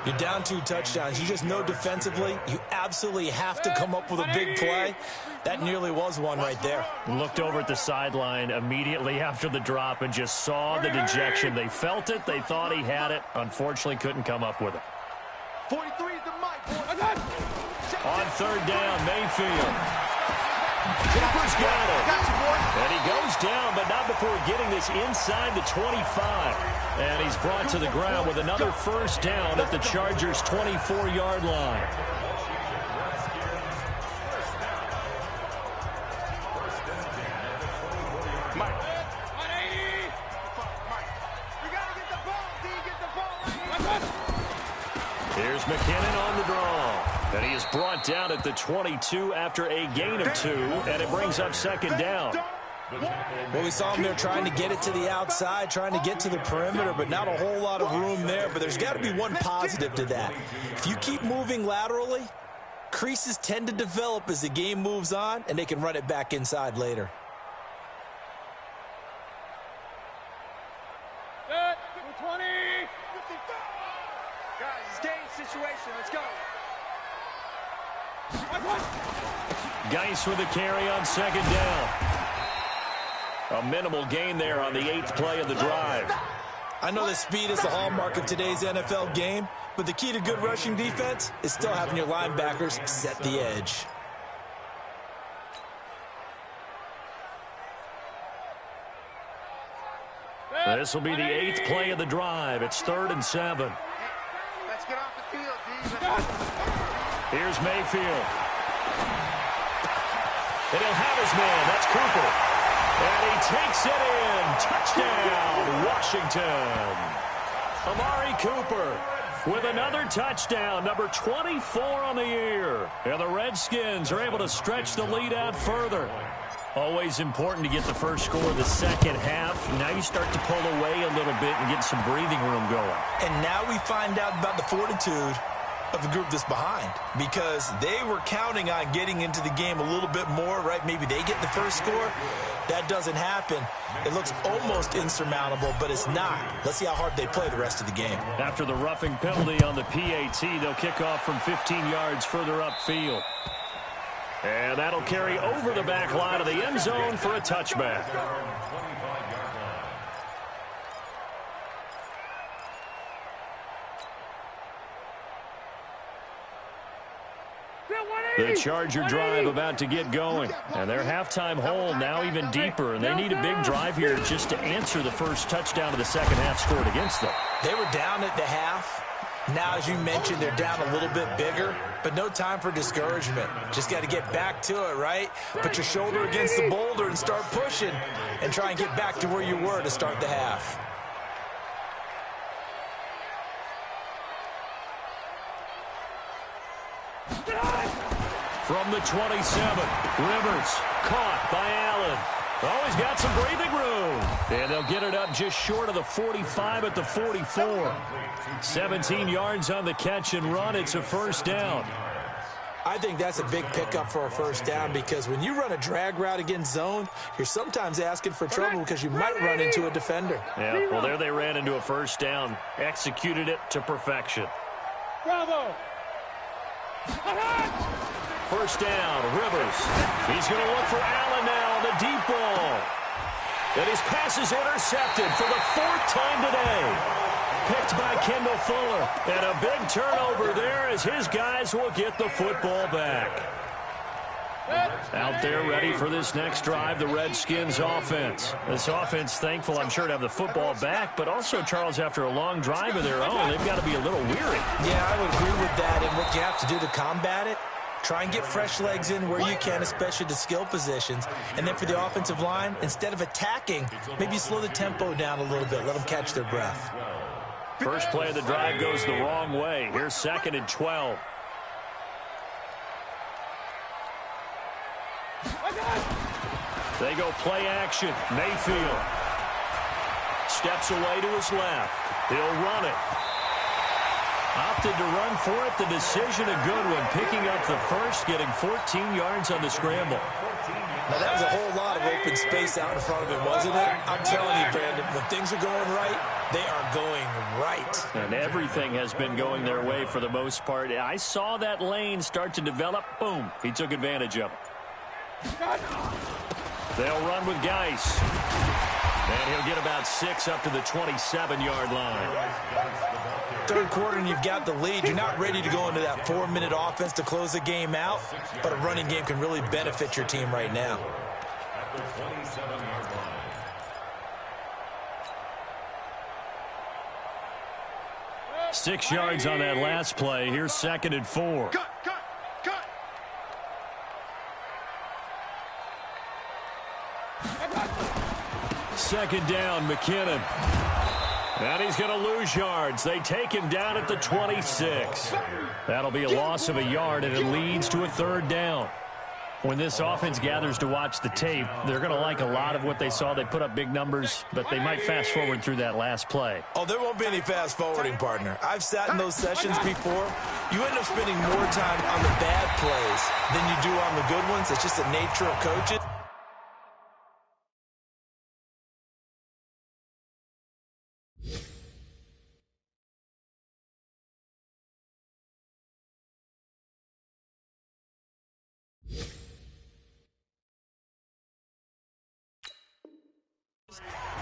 Speaker 6: You're down 2 touchdowns. You just know defensively you absolutely have to come up with a big play. That nearly was one right there.
Speaker 3: Looked over at the sideline immediately after the drop and just saw the dejection. They felt it. They thought he had it. Unfortunately, couldn't come up with it.
Speaker 5: 43 is the mic.
Speaker 3: On 3rd down, Mayfield. Cooper's got it. And he goes down, but not before getting this inside the 25. And he's brought to the ground with another first down at the Chargers' 24-yard line.
Speaker 5: Mike. 180. We got to get the ball. D, get the ball.
Speaker 3: Here's McKinnon on the draw. And he is brought down at the 22 after a gain of 2, and it brings up 2nd down.
Speaker 6: Well, we saw him there trying to get it to the outside, trying to get to the perimeter, but not a whole lot of room there. But there's got to be one positive to that. If you keep moving laterally, creases tend to develop as the game moves on, and they can run it back inside later.
Speaker 5: Good. 20. Guys, it's game situation. Let's go.
Speaker 3: Geis with a carry on 2nd down. A minimal gain there on the 8th play of the drive.
Speaker 6: I know that speed is the hallmark of today's NFL game, but the key to good rushing defense is still having your linebackers set the edge.
Speaker 3: This will be the 8th play of the drive. It's 3rd and 7.
Speaker 5: Let's get off the field, D.
Speaker 3: Here's Mayfield. And he'll have his man. That's Cooper. And he takes it in. Touchdown, Washington. Amari Cooper with another touchdown, number 24 on the year. And the Redskins are able to stretch the lead out further. Always important to get the first score of the second half. Now you start to pull away a little bit and get some breathing room going.
Speaker 6: And now we find out about the fortitude of the group that's behind, because they were counting on getting into the game a little bit more, right? Maybe they get the first score. That doesn't happen. It looks almost insurmountable, but it's not. Let's see how hard they play the rest of the game.
Speaker 3: After the roughing penalty on the PAT, they'll kick off from 15 yards further upfield. And that'll carry over the back line of the end zone for a touchback. The Charger drive about to get going. And their halftime hole now even deeper. And they need a big drive here just to answer the first touchdown of the second half scored against them.
Speaker 6: They were down at the half. Now, as you mentioned, they're down a little bit bigger, but no time for discouragement. Just got to get back to it, right? Put your shoulder against the boulder and start pushing and try and get back to where you were to start the half.
Speaker 3: From the 27, Rivers caught by Allen. Oh, he's got some breathing room. And they'll get it up just short of the 45 at the 44. 17 yards on the catch and run. It's a first down.
Speaker 6: I think that's a big pickup for a first down because when you run a drag route against zone, you're sometimes asking for trouble because you might run into a defender.
Speaker 3: Yeah, well, there they ran into a first down. Executed it to perfection.
Speaker 5: Bravo!
Speaker 3: First down, Rivers. He's going to look for Allen now on the deep ball. And his pass is intercepted for the fourth time today. Picked by Kendall Fuller. And a big turnover there as his guys will get the football back. Out there ready for this next drive, the Redskins offense. This offense thankful, I'm sure, to have the football back, but also, Charles, after a long drive of their own, they've got to be a little weary.
Speaker 6: Yeah, I would agree with that. And what you have to do to combat it, try and get fresh legs in where you can, especially the skill positions. And then for the offensive line, instead of attacking, maybe slow the tempo down a little bit. Let them catch their breath.
Speaker 3: First play of the drive goes the wrong way. Here's 2nd and 12. They go play action. Mayfield steps away to his left. He'll run it. Opted to run for it. The decision a good one. Picking up the first, getting 14 yards on the scramble.
Speaker 6: Now, that was a whole lot of open space out in front of him, wasn't it? I'm telling you, Brandon, when things are going right, they are going right.
Speaker 3: And everything has been going their way for the most part. I saw that lane start to develop. Boom. He took advantage of it. They'll run with Geis. And he'll get about 6 up to the 27-yard line.
Speaker 6: Third quarter and you've got the lead. You're not ready to go into that 4-minute offense to close the game out, but a running game can really benefit your team right now.
Speaker 7: At the 27-yard line.
Speaker 3: 6 yards on that last play. Here's 2nd and 4.
Speaker 5: Cut!
Speaker 3: Second down, McKinnon. And he's going to lose yards. They take him down at the 26. That'll be a loss of a yard, and it leads to a 3rd down. When this offense gathers to watch the tape, they're going to like a lot of what they saw. They put up big numbers, but they might fast forward through that last play.
Speaker 6: Oh, there won't be any fast forwarding, partner. I've sat in those sessions before. You end up spending more time on the bad plays than you do on the good ones. It's just the nature of coaching.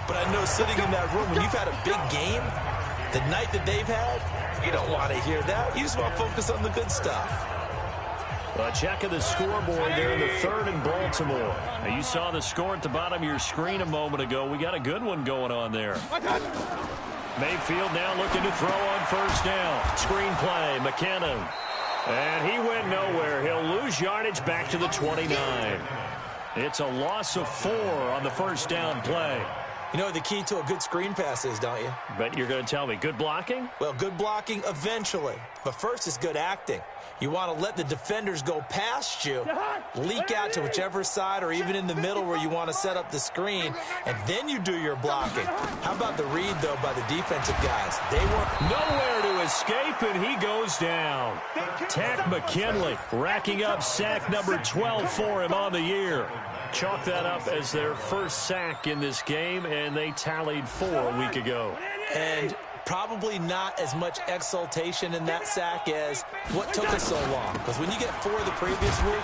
Speaker 6: But I know sitting in that room, when you've had a big game, the night that they've had, you don't want to hear that. You just want to focus on the good stuff.
Speaker 3: A check of the scoreboard there in the 3rd in Baltimore. Now, you saw the score at the bottom of your screen a moment ago. We got a good one going on there. Mayfield now looking to throw on first down. Screen play, McKinnon. And he went nowhere. He'll lose yardage back to the 29. It's a loss of 4 on the first down play.
Speaker 6: You know what the key to a good screen pass is, don't you?
Speaker 3: Bet you're going to tell me. Good blocking?
Speaker 6: Well, good blocking eventually. But first is good acting. You want to let the defenders go past you, leak out to whichever side or even in the middle where you want to set up the screen, and then you do your blocking. How about the read, though, by the defensive guys? They were
Speaker 3: nowhere to escape, and he goes down. Tack McKinley racking up sack number 12 for him on the year. Chalk that up as their first sack in this game, and they tallied 4 a week ago.
Speaker 6: And probably not as much exultation in that sack as what took us so long. Because when you get 4 the previous week,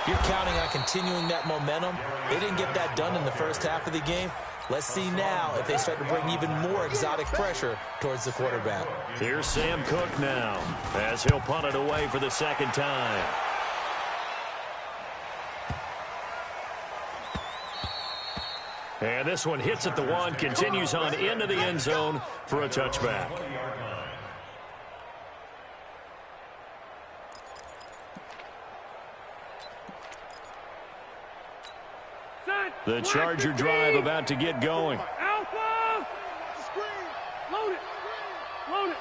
Speaker 6: you're counting on continuing that momentum. They didn't get that done in the first half of the game. Let's see now if they start to bring even more exotic pressure towards the quarterback.
Speaker 3: Here's Sam Cook now as he'll punt it away for the 2nd time. And this one hits at the 1, continues on into the end zone for a touchback. The Charger drive about to get going.
Speaker 5: Alpha! Load it! Load it!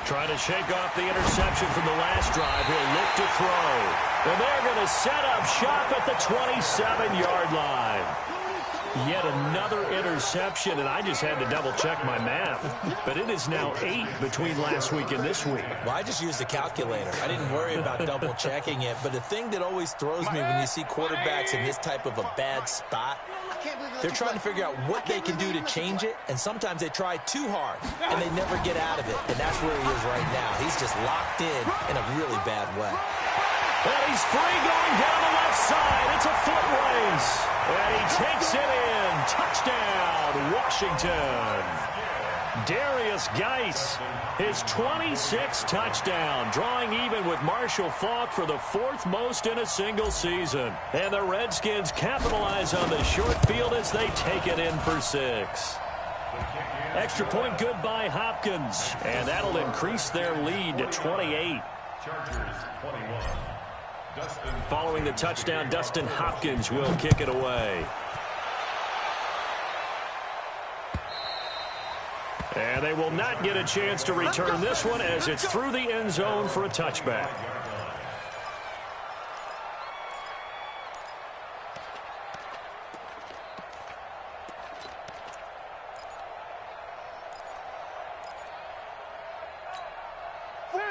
Speaker 3: Trying to shake off the interception from the last drive. He'll look to throw. And they're going to set up shop at the 27-yard line. Yet another interception, and I just had to double-check my math. But it is now 8 between last week and this week.
Speaker 6: Well, I just used a calculator. I didn't worry about double-checking it. But the thing that always throws me when you see quarterbacks in this type of a bad spot, they're trying to figure out what they can do to change it, and sometimes they try too hard, and they never get out of it. And that's where he is right now. He's just locked in a really bad way.
Speaker 3: And he's free going down the left side. It's a foot race. And he takes it in. Touchdown, Washington. Darius Geis, his 26th touchdown, drawing even with Marshall Faulk for the 4th most in a single season. And the Redskins capitalize on the short field as they take it in for 6. Extra point good by Hopkins, and that'll increase their lead to 28.
Speaker 7: Chargers 21.
Speaker 3: Following the touchdown, Dustin Hopkins will kick it away. And they will not get a chance to return this one as it's through the end zone for a touchback.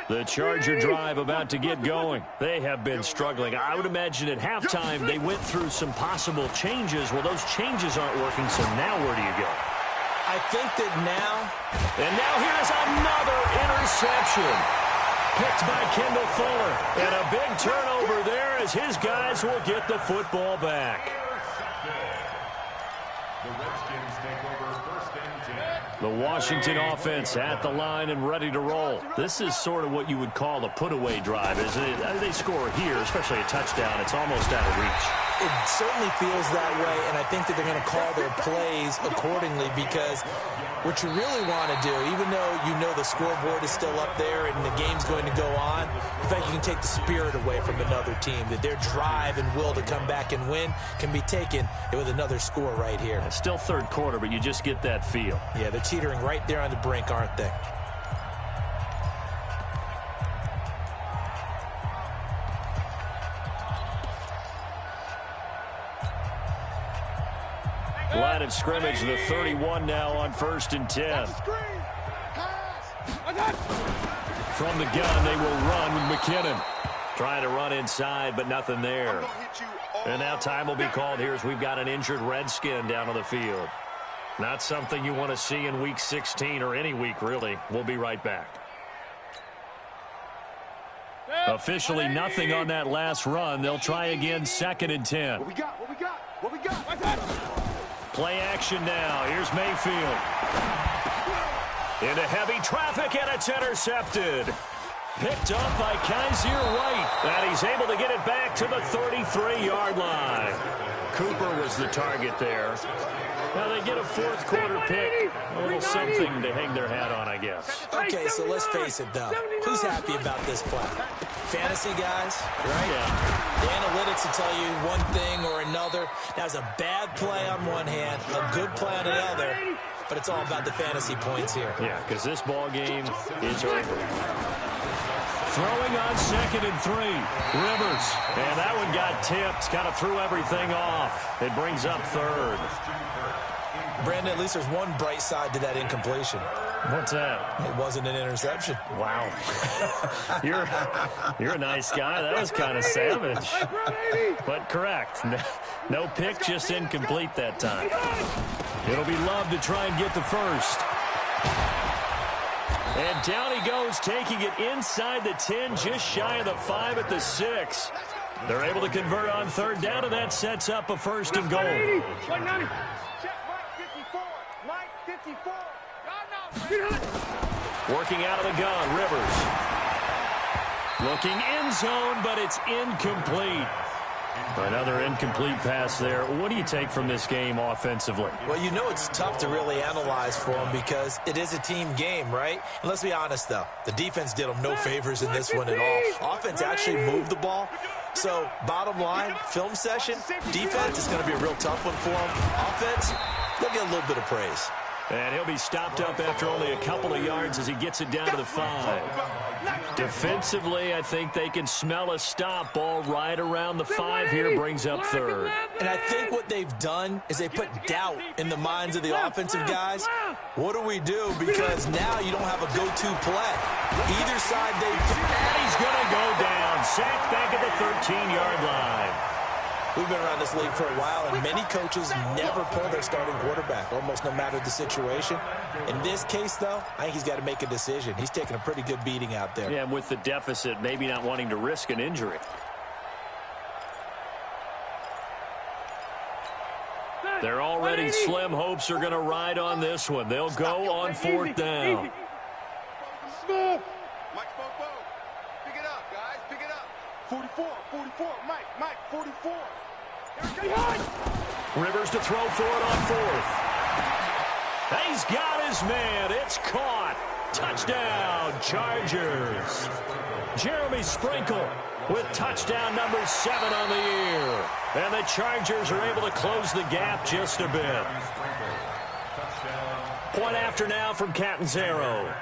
Speaker 3: The Charger drive about to get going. They have been struggling. I would imagine at halftime they went through some possible changes. Well, those changes aren't working, so now where do you go?
Speaker 6: I think that now...
Speaker 3: And now here's another interception. Picked by Kendall Fuller. And a big turnover there as his guys will get the football back.
Speaker 7: The Redskins take over 1st and 10.
Speaker 3: The Washington offense at the line and ready to roll. This is sort of what you would call a put-away drive, isn't it? They score here, especially a touchdown. It's almost out of reach.
Speaker 6: It certainly feels that way, and I think that they're going to call their plays accordingly because what you really want to do, even though you know the scoreboard is still up there and the game's going to go on, in fact, you can take the spirit away from another team, that their drive and will to come back and win can be taken with another score right here.
Speaker 3: It's still 3rd quarter, but you just get that feel.
Speaker 6: Yeah, they're teetering right there on the brink, aren't they?
Speaker 3: Line of scrimmage, the 31 now on 1st and 10. From the gun, they will run with McKinnon. Trying to run inside, but nothing there. And now time will be called here as we've got an injured Redskin down on the field. Not something you want to see in Week 16 or any week, really. We'll be right back. Officially nothing on that last run. They'll try again 2nd and 10.
Speaker 5: What we got? What we got? What we got?
Speaker 3: Play action now. Here's Mayfield. Into heavy traffic, and it's intercepted. Picked up by Kaiser White. And he's able to get it back to the 33-yard line. Cooper was the target there. Now they get a 4th quarter pick. A little something to hang their hat on, I guess.
Speaker 6: Okay, so let's face it, though. Who's happy about this play? Fantasy guys, right?
Speaker 3: Yeah.
Speaker 6: The analytics will tell you one thing or another. That was a bad play on one hand, a good play on the other, but it's all about the fantasy points here.
Speaker 3: Yeah, because this ball game is over. Throwing on 2nd and 3. Rivers. And that one got tipped. Kind of threw everything off. It brings up 3rd.
Speaker 6: Brandon, at least there's one bright side to that incompletion.
Speaker 3: What's that?
Speaker 6: It wasn't an interception.
Speaker 3: Wow. You're a nice guy. That was kind of savage. But correct. No pick, just incomplete that time. It'll be Love to try and get the 1st. And down he goes, taking it inside the 10, just shy of the 5 at the 6. They're able to convert on 3rd down, and that sets up a 1st and goal. Working out of the gun, Rivers. Looking end zone, but it's incomplete. Another incomplete pass there. What do you take from this game offensively?
Speaker 6: Well, you know it's tough to really analyze for them because it is a team game, right? And let's be honest, though. The defense did them no favors in this one at all. Offense actually moved the ball. So, bottom line, film session, defense is going to be a real tough one for them. Offense, they'll get a little bit of praise.
Speaker 3: And he'll be stopped up after only a couple of yards as he gets it down to the 5. Defensively, I think they can smell a stop. Ball right around the 5 here, brings up 3rd.
Speaker 6: And I think what they've done is they put doubt in the minds of the offensive guys. What do we do? Because now you don't have a go-to play. Either side they...
Speaker 3: And he's going to go down. Sacked back at the 13-yard line.
Speaker 6: We've been around this league for a while, and many coaches never pull their starting quarterback, almost no matter the situation. In this case, though, I think he's got to make a decision. He's taking a pretty good beating out there.
Speaker 3: Yeah, and with the deficit, maybe not wanting to risk an injury. Their already slim hopes are going to ride on this one. They'll go on 4th down.
Speaker 5: Pick it up, guys. Pick it up. 44, 44. Mike, 44.
Speaker 3: Rivers to throw for it on 4th. He's got his man. It's caught. Touchdown, Chargers. Jeremy Sprinkle with touchdown number 7 on the year. And the Chargers are able to close the gap just a bit. Point after now from Catanzaro.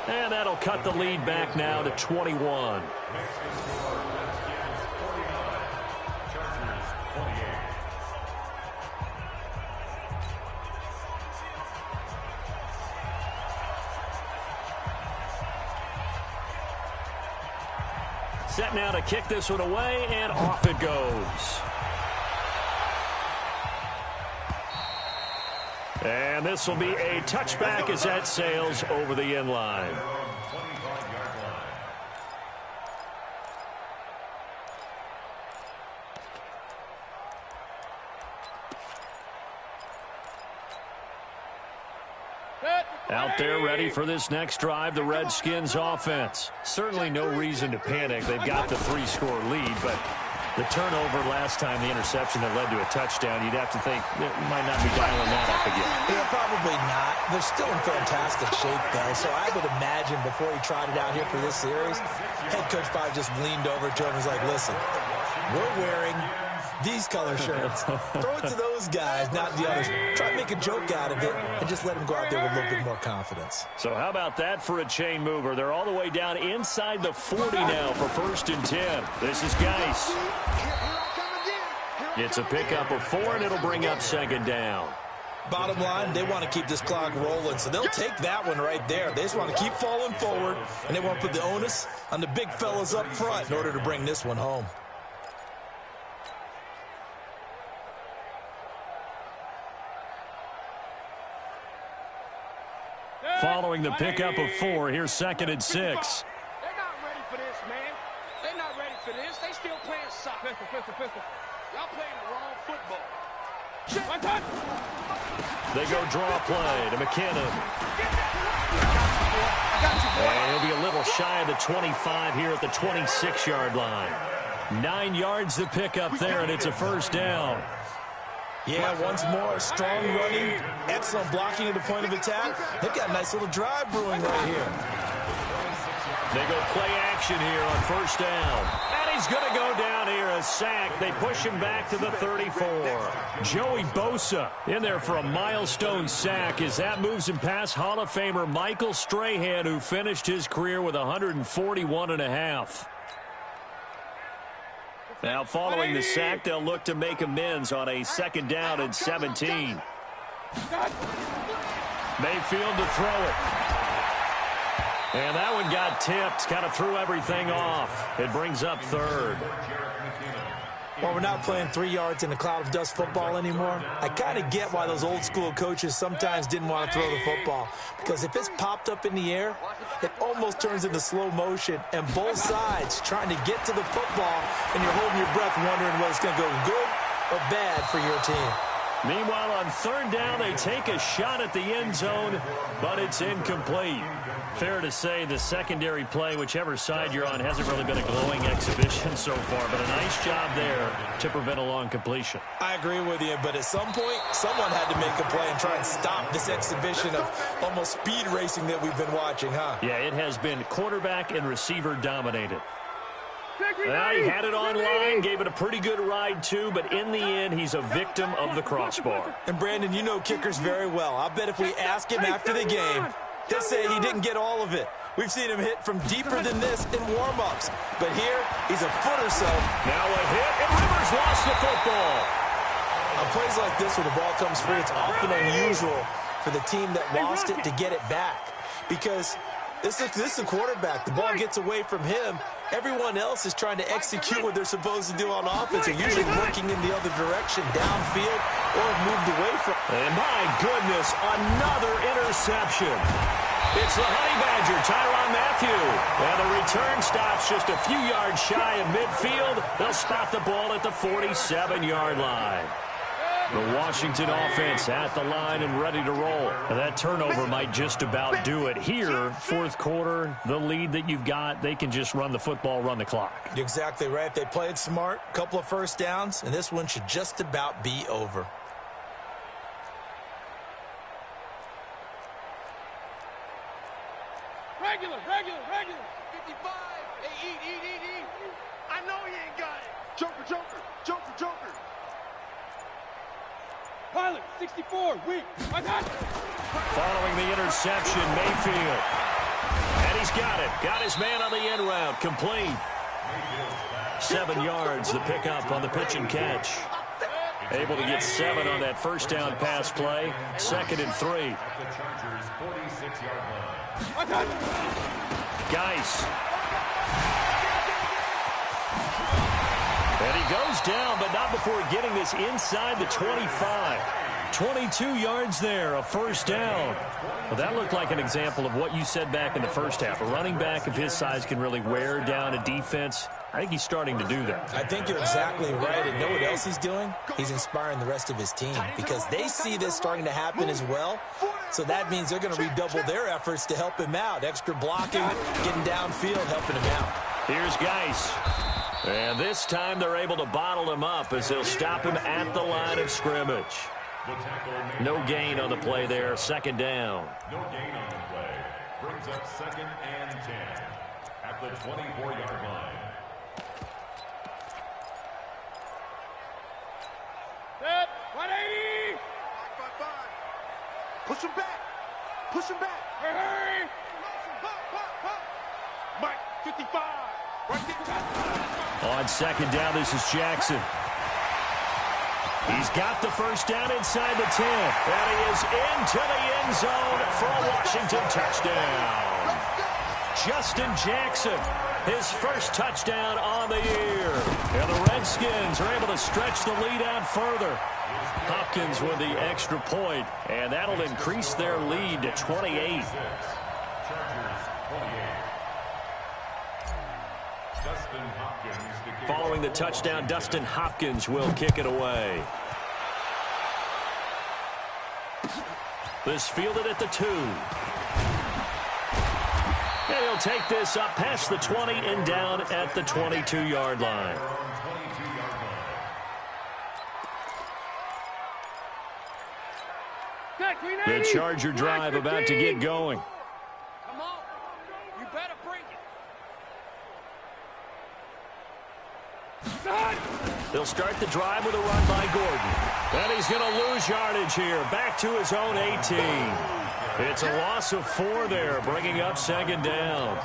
Speaker 3: And that'll cut the lead back now to 21. Set now to kick this one away, and off it goes. And this will be a touchback as that sails over the end line. Out there ready for this next drive, the Redskins offense. Certainly no reason to panic. They've got the 3-score lead, but the turnover last time, the interception that led to a touchdown, you'd have to think it might not be dialing that up again.
Speaker 6: Yeah, probably not. They're still in fantastic shape, though, so I would imagine before he trotted out here for this series, head coach probably just leaned over to him and was like, listen, we're wearing these color shirts. Throw it to those guys, not the others. Try to make a joke out of it and just let them go out there with a little bit more confidence.
Speaker 3: So how about that for a chain mover? They're all the way down inside the 40 now for 1st and 10. This is Geis. It's a pickup of 4, and it'll bring up 2nd down.
Speaker 6: Bottom line, they want to keep this clock rolling, so they'll take that one right there. They just want to keep falling forward, and they want to put the onus on the big fellas up front in order to bring this one home.
Speaker 3: Following the pickup of 4, here's 2nd and 6.
Speaker 5: They're not ready for this, man. They're not ready for this. They still playing soccer. Y'all playing the wrong football.
Speaker 3: They go draw play to McKinnon. And he'll be a little shy of the 25 here at the 26-yard line. 9 yards to pick up there, and it's a 1st down.
Speaker 6: Yeah, once more, strong running, excellent blocking at the point of attack. They've got a nice little drive brewing right here.
Speaker 3: They go play action here on 1st down. And he's going to go down here, a sack. They push him back to the 34. Joey Bosa in there for a milestone sack as that moves him past Hall of Famer Michael Strahan, who finished his career with 141.5. Now, following the sack, they'll look to make amends on a 2nd down and 17. Mayfield to throw it. And that one got tipped, kind of threw everything off. It brings up 3rd.
Speaker 6: Well, we're not playing 3 yards in a cloud of dust football anymore. I kind of get why those old school coaches sometimes didn't want to throw the football. Because if it's popped up in the air, it almost turns into slow motion. And both sides trying to get to the football, and you're holding your breath wondering whether it's going to go good or bad for your team.
Speaker 3: Meanwhile, on third down, they take a shot at the end zone, but it's incomplete. Fair to say the secondary play, whichever side you're on, hasn't really been a glowing exhibition so far, but a nice job there to prevent a long completion.
Speaker 6: I agree with you, but at some point, someone had to make a play and try and stop this exhibition of almost speed racing that we've been watching, huh?
Speaker 3: Yeah, it has been quarterback and receiver dominated. Well, he had it online, gave it a pretty good ride, too, but in the end, he's a victim of the crossbar.
Speaker 6: And, Brandon, you know kickers very well. I bet if we ask him after the game, he'll say he didn't get all of it. We've seen him hit from deeper than this in warm-ups. But here, he's a foot or so.
Speaker 3: Now a hit, and Rivers lost the football.
Speaker 6: On plays like this where the ball comes free, it's often unusual for the team that lost it to get it back. Because this is the quarterback. The ball gets away from him. Everyone else is trying to execute what they're supposed to do on offense. They're usually working in the other direction, downfield, or moved away from.
Speaker 3: And my goodness, another interception. It's the Honey Badger, Tyrann Mathieu. And the return stops just a few yards shy of midfield. They'll spot the ball at the 47-yard line. The Washington offense at the line and ready to roll. And that turnover might just about do it. Here, fourth quarter, the lead that you've got, they can just run the football, run the clock.
Speaker 6: You're exactly right. They played smart, couple of first downs, and this one should just about be over.
Speaker 5: Regular. 55. Hey, eat. I know he ain't got it. Joker. Pilot, 64, weak. I got it.
Speaker 3: Following the interception, Mayfield. And he's got it. Got his man on the end route. Complete. 7 yards, the pickup on the pitch and catch. Able to get 7 on that first down pass play. 2nd and 3.
Speaker 7: The Chargers' 46-yard line.
Speaker 5: I got it.
Speaker 3: Geis. And he goes down, but not before getting this inside the 25. 22 yards there, a first down. Well, that looked like an example of what you said back in the first half. A running back of his size can really wear down a defense. I think he's starting to do that.
Speaker 6: I think you're exactly right. And know what else he's doing? He's inspiring the rest of his team because they see this starting to happen as well. So that means they're going to redouble their efforts to help him out. Extra blocking, getting downfield, helping him out.
Speaker 3: Here's Geis. And this time they're able to bottle him up as they'll stop him at the line of scrimmage. No gain on the play there. 2nd down.
Speaker 7: No gain on the play. Brings up 2nd and 10 at the 24-yard line.
Speaker 5: Set, 180. 5. Push him back. Hurry. Mike, 55. Right there.
Speaker 3: On 2nd down, this is Jackson. He's got the first down inside the 10. And he is into the end zone for a Washington touchdown. Justin Jackson, his first touchdown on the year. And the Redskins are able to stretch the lead out further. Hopkins with the extra point, and that'll increase their lead to 28. Following the touchdown, Dustin Hopkins will kick it away. This fielded at the 2. And he'll take this up past the 20 and down at the 22-yard line. The Charger drive about to get going.
Speaker 5: Come on. You better bring it.
Speaker 3: They'll start the drive with a run by Gordon. And he's going to lose yardage here. Back to his own 18. It's a loss of 4 there, bringing up 2nd down.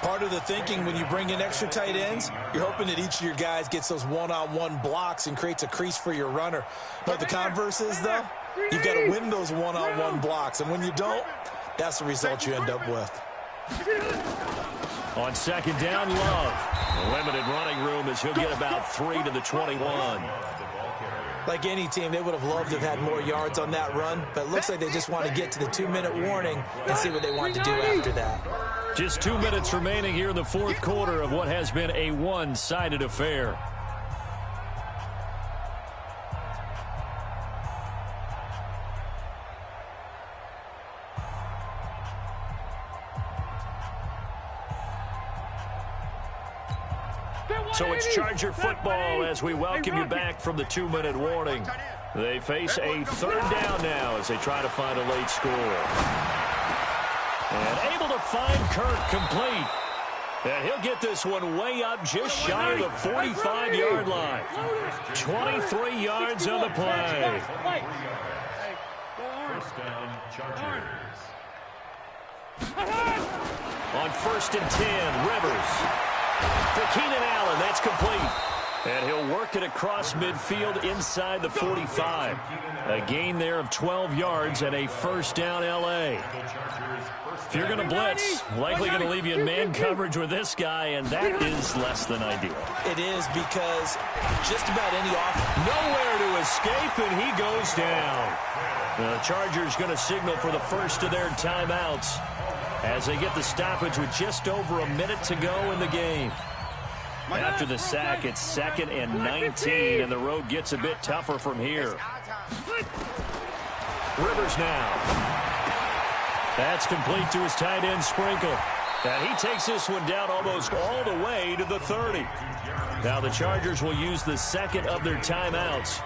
Speaker 6: Part of the thinking when you bring in extra tight ends, you're hoping that each of your guys gets those one-on-one blocks and creates a crease for your runner. But the converse is, though, you've got to win those one-on-one blocks. And when you don't, that's the result you end up with.
Speaker 3: On 2nd down, Love. Limited running room as he'll get about 3 to the 21.
Speaker 6: Like any team, they would have loved to have had more yards on that run, but it looks like they just want to get to the 2-minute warning and see what they want to do after that.
Speaker 3: Just 2 minutes remaining here in the fourth quarter of what has been a one-sided affair. It's Charger football as we welcome you back from the 2-minute warning. They face a third down now as they try to find a late score. And able to find Kirk complete. And he'll get this one way up just shy of the 45-yard line. 23 yards on the play.
Speaker 7: First down, Chargers.
Speaker 3: On 1st and 10, Rivers. For Keenan Allen, that's complete. And he'll work it across midfield inside the 45. A gain there of 12 yards and a first down L.A. If you're going to blitz, likely going to leave you in man coverage with this guy, and that is less than ideal.
Speaker 6: It is because just about any
Speaker 3: Nowhere to escape, and he goes down. The Chargers going to signal for the first of their timeouts as they get the stoppage with just over a minute to go in the game. After the sack, it's 2nd and 19, and the road gets a bit tougher from here. Rivers now. That's complete to his tight end, Sprinkle. And he takes this one down almost all the way to the 30. Now the Chargers will use the second of their timeouts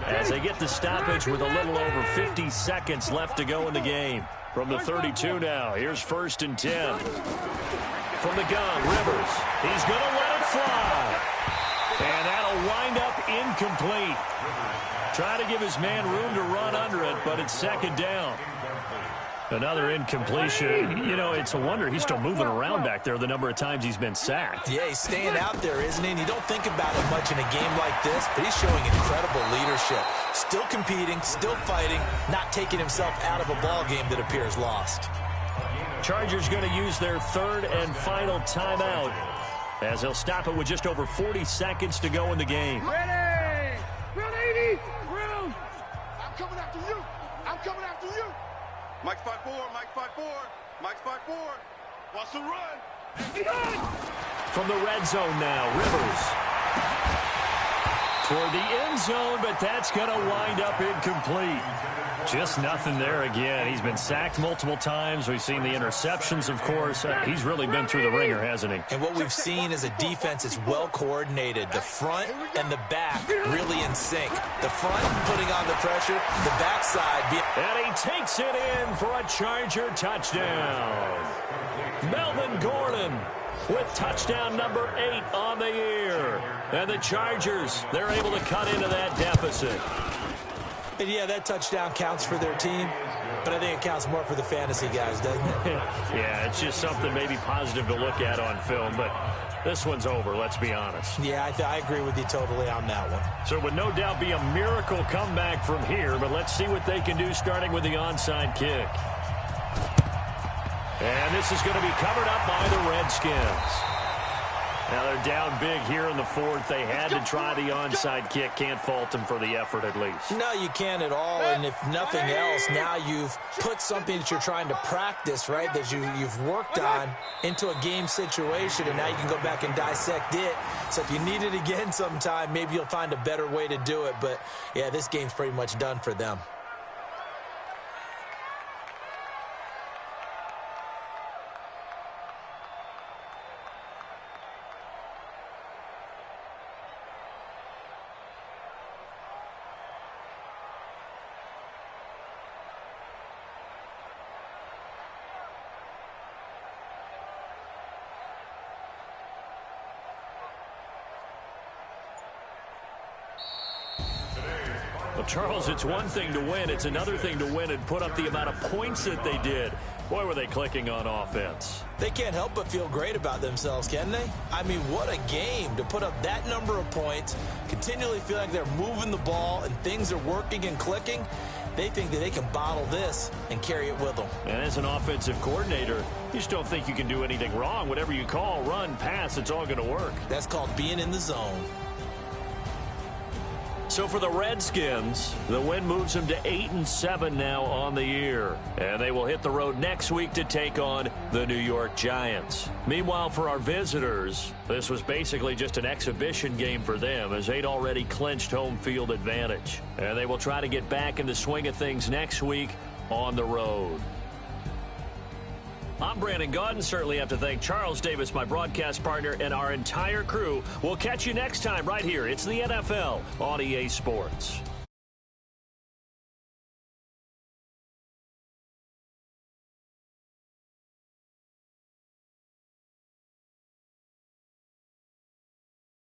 Speaker 3: as they get the stoppage with a little over 50 seconds left to go in the game. From the 32 now, here's 1st and 10. From the gun, Rivers. He's going to let it fly. And that'll wind up incomplete. Try to give his man room to run under it, but it's 2nd down. Another incompletion. You know, it's a wonder he's still moving around back there the number of times he's been sacked.
Speaker 6: Yeah, he's staying out there, isn't he? And you don't think about it much in a game like this, but he's showing incredible leadership. Still competing, still fighting, not taking himself out of a ball game that appears lost.
Speaker 3: Chargers going to use their third and final timeout as they'll stop it with just over 40 seconds to go in the game.
Speaker 5: Ready! Ready! Room! I'm coming after you! I'm coming after you! Mike's 5-4, Mike's 5-4, Mike's 5-4. Wants to run.
Speaker 3: From the red zone now, Rivers. Toward the end zone, but that's going to wind up incomplete. Just nothing there again. He's been sacked multiple times. We've seen the interceptions, of course. He's really been through the ringer, hasn't he?
Speaker 6: And what we've seen is a defense is well coordinated. The front and the back really in sync. The front putting on the pressure, the backside.
Speaker 3: And he takes it in for a Charger touchdown. Melvin Gordon with touchdown number 8 on the year. And the Chargers, they're able to cut into that deficit.
Speaker 6: And yeah, that touchdown counts for their team, but I think it counts more for the fantasy guys, doesn't it?
Speaker 3: Yeah, it's just something maybe positive to look at on film, but this one's over, let's be honest.
Speaker 6: Yeah, I agree with you totally on that one.
Speaker 3: So it would no doubt be a miracle comeback from here, but let's see what they can do starting with the onside kick. And this is going to be covered up by the Redskins. Now they're down big here in the 4th. They had to try the onside kick. Can't fault them for the effort at least.
Speaker 6: No, you can't at all. And if nothing else, now you've put something that you're trying to practice, right, that you've worked on into a game situation, and now you can go back and dissect it. So if you need it again sometime, maybe you'll find a better way to do it. But, yeah, this game's pretty much done for them.
Speaker 3: Well, Charles, it's one thing to win. It's another thing to win and put up the amount of points that they did. Boy, were they clicking on offense.
Speaker 6: They can't help but feel great about themselves, can they? I mean, what a game to put up that number of points, continually feel like they're moving the ball and things are working and clicking. They think that they can bottle this and carry it with them.
Speaker 3: And as an offensive coordinator, you just don't think you can do anything wrong. Whatever you call, run, pass, it's all going to work.
Speaker 6: That's called being in the zone.
Speaker 3: So for the Redskins, the win moves them to 8-7 now on the year. And they will hit the road next week to take on the New York Giants. Meanwhile, for our visitors, this was basically just an exhibition game for them as they'd already clinched home field advantage. And they will try to get back in the swing of things next week on the road. I'm Brandon Gaudin. Certainly have to thank Charles Davis, my broadcast partner, and our entire crew. We'll catch you next time right here. It's the NFL on EA Sports.